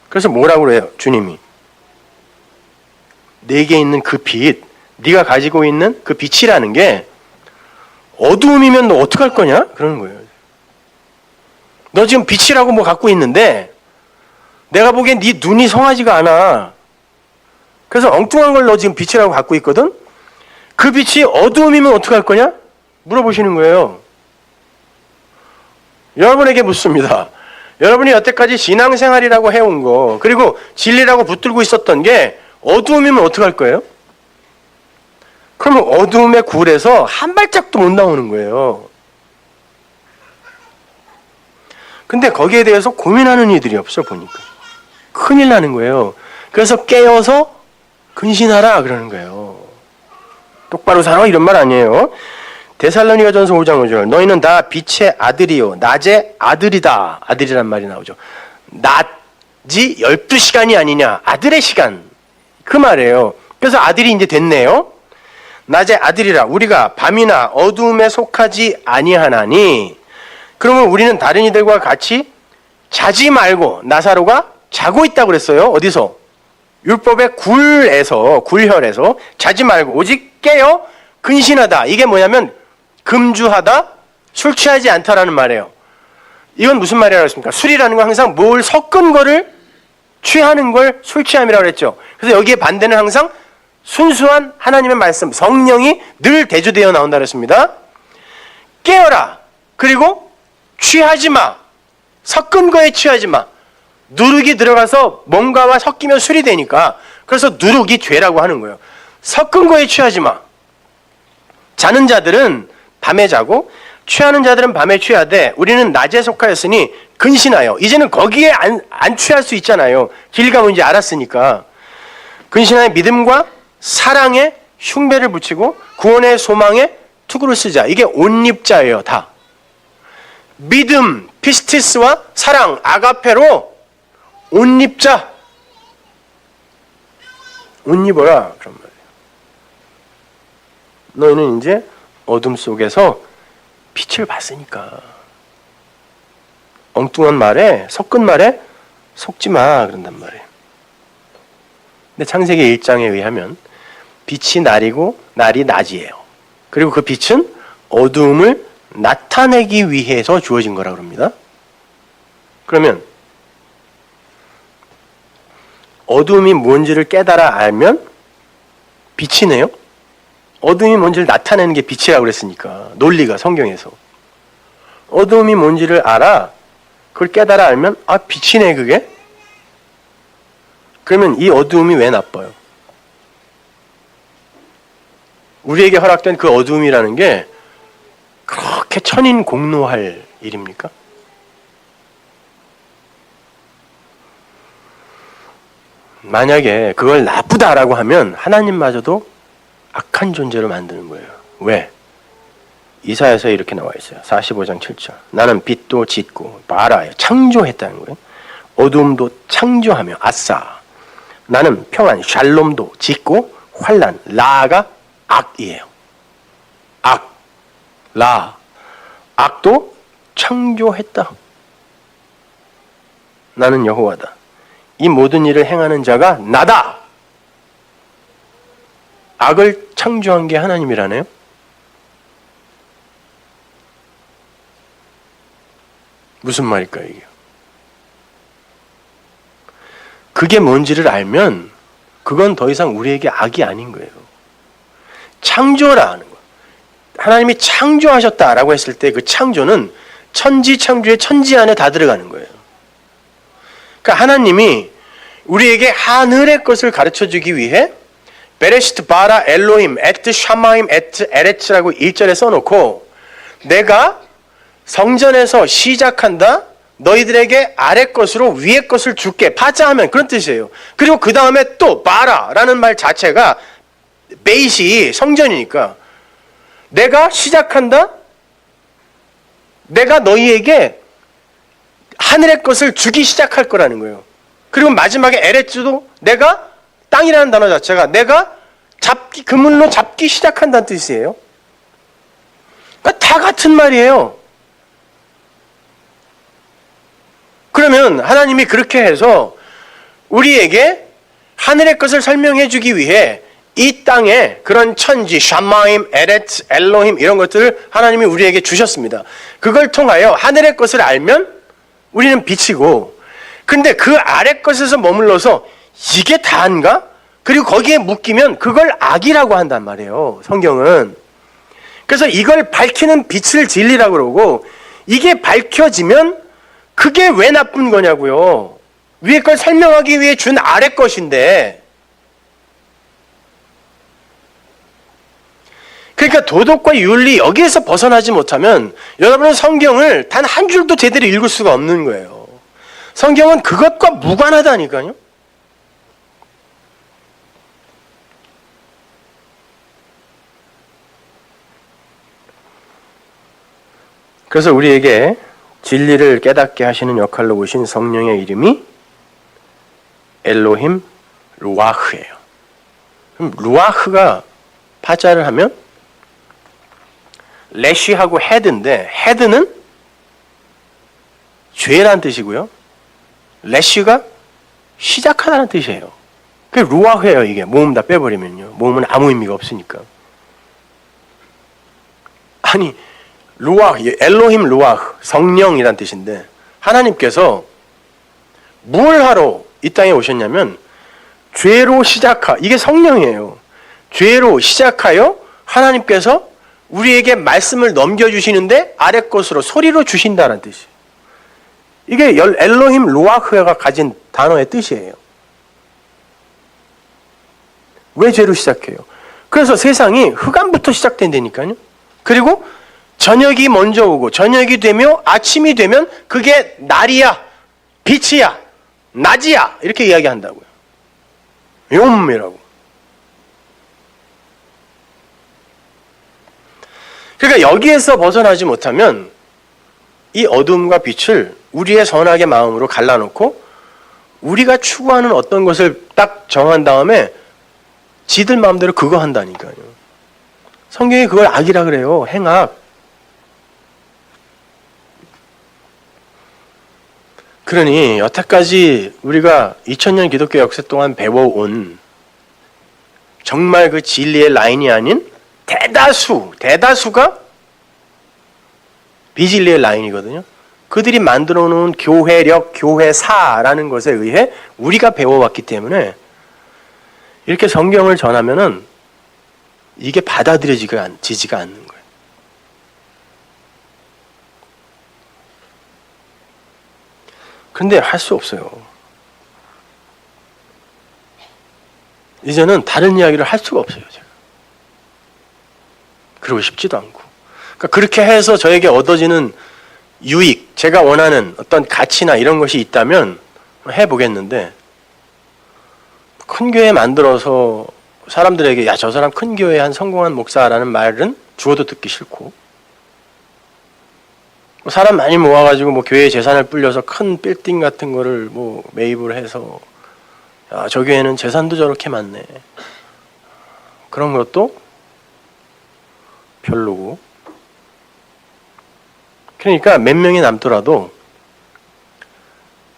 그래서 뭐라고 그래요? 주님이 내게 있는 그 빛, 네가 가지고 있는 그 빛이라는 게 어두움이면 너 어떡할 거냐? 그러는 거예요. 너 지금 빛이라고 뭐 갖고 있는데 내가 보기엔 네 눈이 성하지가 않아. 그래서 엉뚱한 걸 너 지금 빛이라고 갖고 있거든? 그 빛이 어두움이면 어떡할 거냐? 물어보시는 거예요. 여러분에게 묻습니다. 여러분이 여태까지 신앙생활이라고 해온 거 그리고 진리라고 붙들고 있었던 게 어두움이면 어떡할 거예요? 그러면 어두움의 굴에서 한 발짝도 못 나오는 거예요. 근데 거기에 대해서 고민하는 이들이 없어 보니까. 큰일 나는 거예요. 그래서 깨어서 근신하라 그러는 거예요. 똑바로 살아 이런 말 아니에요. 데살로니가전서 5장 5절 너희는 다 빛의 아들이요 낮의 아들이다. 아들이란 말이 나오죠. 낮이 12시간이 아니냐. 아들의 시간. 그 말이에요. 그래서 아들이 이제 됐네요. 낮의 아들이라 우리가 밤이나 어두움에 속하지 아니하나니 그러면 우리는 다른 이들과 같이 자지 말고 나사로가 자고 있다고 그랬어요. 어디서? 율법의 굴혈에서 자지 말고 오직 깨어 근신하다. 이게 뭐냐면 금주하다, 술 취하지 않다라는 말이에요. 이건 무슨 말이라고 했습니까? 술이라는 건 항상 뭘 섞은 거를 취하는 걸 술 취함이라고 그랬죠. 그래서 여기에 반대는 항상 순수한 하나님의 말씀, 성령이 늘 대조되어 나온다 그랬습니다. 깨어라. 그리고 취하지 마. 섞은 거에 취하지 마. 누룩이 들어가서 뭔가와 섞이면 술이 되니까 그래서 누룩이 죄라고 하는 거예요. 섞은 거에 취하지 마. 자는 자들은 밤에 자고 취하는 자들은 밤에 취하되 우리는 낮에 속하였으니 근신하여. 이제는 거기에 안 취할 수 있잖아요. 길 가면 이제 알았으니까. 근신하여 믿음과 사랑에 흉배를 붙이고 구원의 소망에 투구를 쓰자. 이게 옷입자예요. 다. 믿음, 피스티스와 사랑, 아가페로 옷입자. 옷입어라. 그런 말이에요. 너희는 이제 어둠 속에서 빛을 봤으니까. 엉뚱한 말에, 섞은 말에 속지 마. 그런단 말이에요. 근데 창세기 1장에 의하면 빛이 날이고 날이 낮이에요. 그리고 그 빛은 어두움을 나타내기 위해서 주어진 거라고 합니다. 그러면 어두움이 뭔지를 깨달아 알면 빛이네요. 어두움이 뭔지를 나타내는 게 빛이라고 그랬으니까. 논리가 성경에서. 어두움이 뭔지를 알아. 그걸 깨달아 알면 아 빛이네 그게. 그러면 이 어두움이 왜 나빠요? 우리에게 허락된 그 어두움이라는 게 그렇게 천인공노할 일입니까? 만약에 그걸 나쁘다라고 하면 하나님마저도 악한 존재로 만드는 거예요. 왜? 이사야서에 이렇게 나와 있어요. 45장 7절. 나는 빛도 짓고 바라에 창조했다는 거예요. 어두움도 창조하며 아싸. 나는 평안 샬롬도 짓고 환란 라가 악이에요. 악, 라, 악도 창조했다. 나는 여호와다. 이 모든 일을 행하는 자가 나다. 악을 창조한 게 하나님이라네요. 무슨 말일까요, 이게? 그게 뭔지를 알면 그건 더 이상 우리에게 악이 아닌 거예요. 창조라 하는 거. 하나님이 창조하셨다라고 했을 때 그 창조는 천지 창조의 천지 안에 다 들어가는 거예요. 그러니까 하나님이 우리에게 하늘의 것을 가르쳐주기 위해 베레시트 바라 엘로힘 에트 샤마임 에트 에레츠라고 1절에 써놓고 내가 성전에서 시작한다. 너희들에게 아래 것으로 위에 것을 줄게. 파자하면 그런 뜻이에요. 그리고 그 다음에 또 바라라는 말 자체가 베이시 성전이니까 내가 시작한다. 내가 너희에게 하늘의 것을 주기 시작할 거라는 거예요. 그리고 마지막에 에레츠도 내가 땅이라는 단어 자체가 내가 잡기 그물로 잡기 시작한다는 뜻이에요. 그러니까 다 같은 말이에요. 그러면 하나님이 그렇게 해서 우리에게 하늘의 것을 설명해 주기 위해 이 땅에 그런 천지, 샤마임, 에레츠, 엘로힘 이런 것들을 하나님이 우리에게 주셨습니다. 그걸 통하여 하늘의 것을 알면 우리는 빛이고 근데 그 아래 것에서 머물러서 이게 다인가? 그리고 거기에 묶이면 그걸 악이라고 한단 말이에요. 성경은. 그래서 이걸 밝히는 빛을 진리라고 그러고 이게 밝혀지면 그게 왜 나쁜 거냐고요. 위에 걸 설명하기 위해 준 아래 것인데 그러니까 도덕과 윤리 여기에서 벗어나지 못하면 여러분은 성경을 단 한 줄도 제대로 읽을 수가 없는 거예요. 성경은 그것과 무관하다니까요. 그래서 우리에게 진리를 깨닫게 하시는 역할로 오신 성령의 이름이 엘로힘 루아흐예요. 그럼 루아흐가 파자를 하면 레쉬하고 헤드인데, 헤드는 죄라는 뜻이고요, 레쉬가 시작하다는 뜻이에요. 그게 루아흐예요. 이게 모음 다 빼버리면요, 모음은 아무 의미가 없으니까. 아니, 루아흐, 엘로힘 루아흐, 성령이란 뜻인데, 하나님께서 뭘 하러 이 땅에 오셨냐면 죄로 이게 성령이에요. 죄로 시작하여 하나님께서 우리에게 말씀을 넘겨주시는데 아래 것으로 소리로 주신다는 뜻이에요. 이게 엘로힘 루아흐가 가진 단어의 뜻이에요. 왜 죄로 시작해요? 그래서 세상이 흑암부터 시작된다니까요. 그리고 저녁이 먼저 오고 저녁이 되며 아침이 되면 그게 날이야, 빛이야, 낮이야, 이렇게 이야기한다고요. 욤이라고. 그러니까 여기에서 벗어나지 못하면 이 어둠과 빛을 우리의 선악의 마음으로 갈라놓고 우리가 추구하는 어떤 것을 딱 정한 다음에 지들 마음대로 그거 한다니까요. 성경이 그걸 악이라 그래요. 행악. 그러니 여태까지 우리가 2000년 기독교 역사 동안 배워온 정말 그 진리의 라인이 아닌 대다수가 비진리의 라인이거든요. 그들이 만들어 놓은 교회력, 교회사라는 것에 의해 우리가 배워왔기 때문에 이렇게 성경을 전하면은 이게 받아들여지지가 않는 거예요. 근데 할 수 없어요. 이제는 다른 이야기를 할 수가 없어요, 제가. 그러고 싶지도 않고. 그러니까 그렇게 해서 저에게 얻어지는 유익, 제가 원하는 어떤 가치나 이런 것이 있다면 해보겠는데, 큰 교회 만들어서 사람들에게 야, 저 사람 큰 교회 한 성공한 목사라는 말은 죽어도 듣기 싫고, 사람 많이 모아가지고 뭐 교회 재산을 불려서 큰 빌딩 같은 거를 뭐 매입을 해서 야, 저 교회는 재산도 저렇게 많네, 그런 것도 별로고. 그러니까 몇 명이 남더라도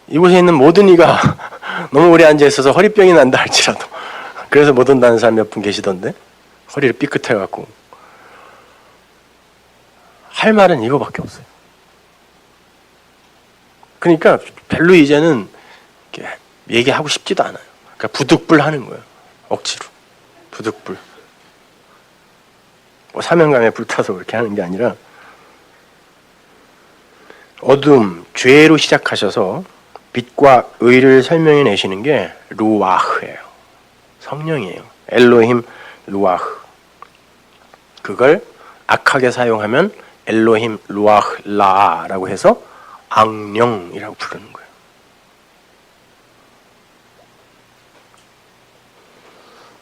이곳에 있는 모든 이가 너무 오래 앉아 있어서 허리병이 난다 할지라도, 그래서 못 온다는 사람 몇 분 계시던데, 허리를 삐끗해갖고. 할 말은 이거밖에 없어요. 그러니까 별로 이제는 얘기하고 싶지도 않아요. 그러니까 부득불 하는 거예요. 억지로. 부득불. 뭐 사명감에 불타서 그렇게 하는 게 아니라, 어둠, 죄로 시작하셔서 빛과 의를 설명해 내시는 게 루아흐예요. 성령이에요. 엘로힘 루아흐. 그걸 악하게 사용하면 엘로힘 루아흐 라라고 해서 악령이라고 부르는 거예요.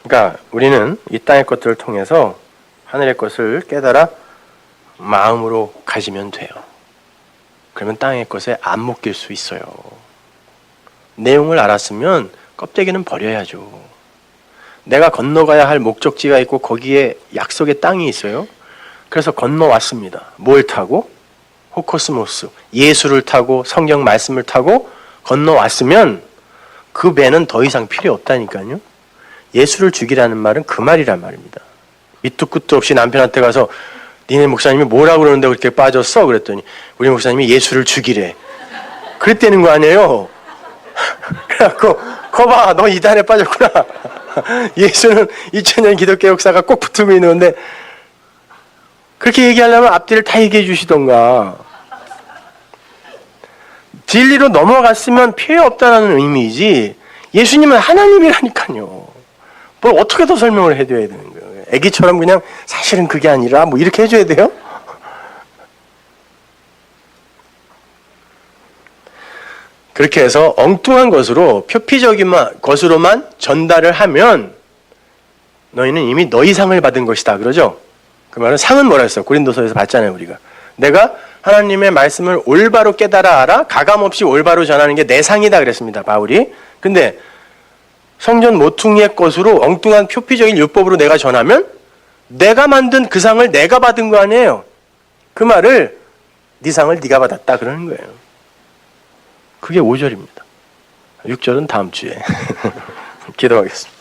그러니까 우리는 이 땅의 것들을 통해서 하늘의 것을 깨달아 마음으로 가지면 돼요. 그러면 땅의 것에 안 묶일 수 있어요. 내용을 알았으면 껍데기는 버려야죠. 내가 건너가야 할 목적지가 있고 거기에 약속의 땅이 있어요. 그래서 건너왔습니다. 뭘 타고? 호코스모스, 예수를 타고 성경 말씀을 타고 건너왔으면 그 배는 더 이상 필요 없다니까요. 예수를 죽이라는 말은 그 말이란 말입니다. 밑도 끝도 없이 남편한테 가서 니네 목사님이 뭐라고 그러는데 그렇게 빠졌어? 그랬더니 우리 목사님이 예수를 죽이래. 그랬다는 거 아니에요. 그래갖고 거봐, 너 이단에 빠졌구나. 예수는 2000년 기독교 역사가 꼭 붙들고 있는데, 그렇게 얘기하려면 앞뒤를 다 얘기해 주시던가. 진리로 넘어갔으면 피해 없다는 의미이지, 예수님은 하나님이라니까요. 뭘 어떻게 더 설명을 해줘야 되는 거예요. 애기처럼 그냥 사실은 그게 아니라 뭐 이렇게 해줘야 돼요? 그렇게 해서 엉뚱한 것으로, 표피적인 것으로만 전달을 하면 너희는 이미 너희 상을 받은 것이다, 그러죠? 그 말은 상은 뭐라 했어? 고린도서에서 봤잖아요, 우리가. 내가 하나님의 말씀을 올바로 깨달아 알아 가감없이 올바로 전하는 게 내 상이다 그랬습니다, 바울이. 근데 성전 모퉁이의 것으로 엉뚱한 표피적인 율법으로 내가 전하면 내가 만든 그 상을 내가 받은 거 아니에요. 그 말을 네 상을 네가 받았다 그러는 거예요. 그게 5절입니다. 6절은 다음 주에 기도하겠습니다.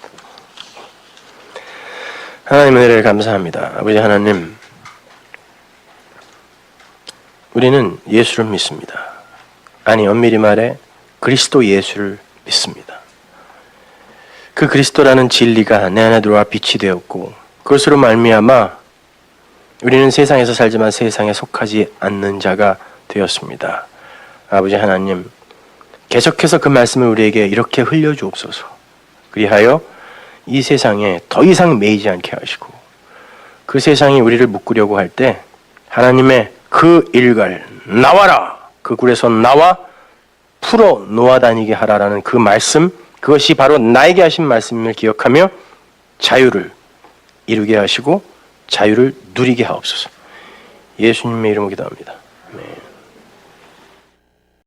하나님의 은혜를 감사합니다. 아버지 하나님, 우리는 예수를 믿습니다. 아니 엄밀히 말해 그리스도 예수를 믿습니다. 그 그리스도라는 진리가 내 안에 들어와 빛이 되었고 그것으로 말미암아 우리는 세상에서 살지만 세상에 속하지 않는 자가 되었습니다. 아버지 하나님, 계속해서 그 말씀을 우리에게 이렇게 흘려주옵소서. 그리하여 이 세상에 더 이상 매이지 않게 하시고 그 세상이 우리를 묶으려고 할 때 하나님의 그 일갈 나와라, 그 굴에서 나와 풀어 놓아 다니게 하라라는 그 말씀, 그것이 바로 나에게 하신 말씀을 기억하며 자유를 이루게 하시고 자유를 누리게 하옵소서. 예수님의 이름으로 기도합니다.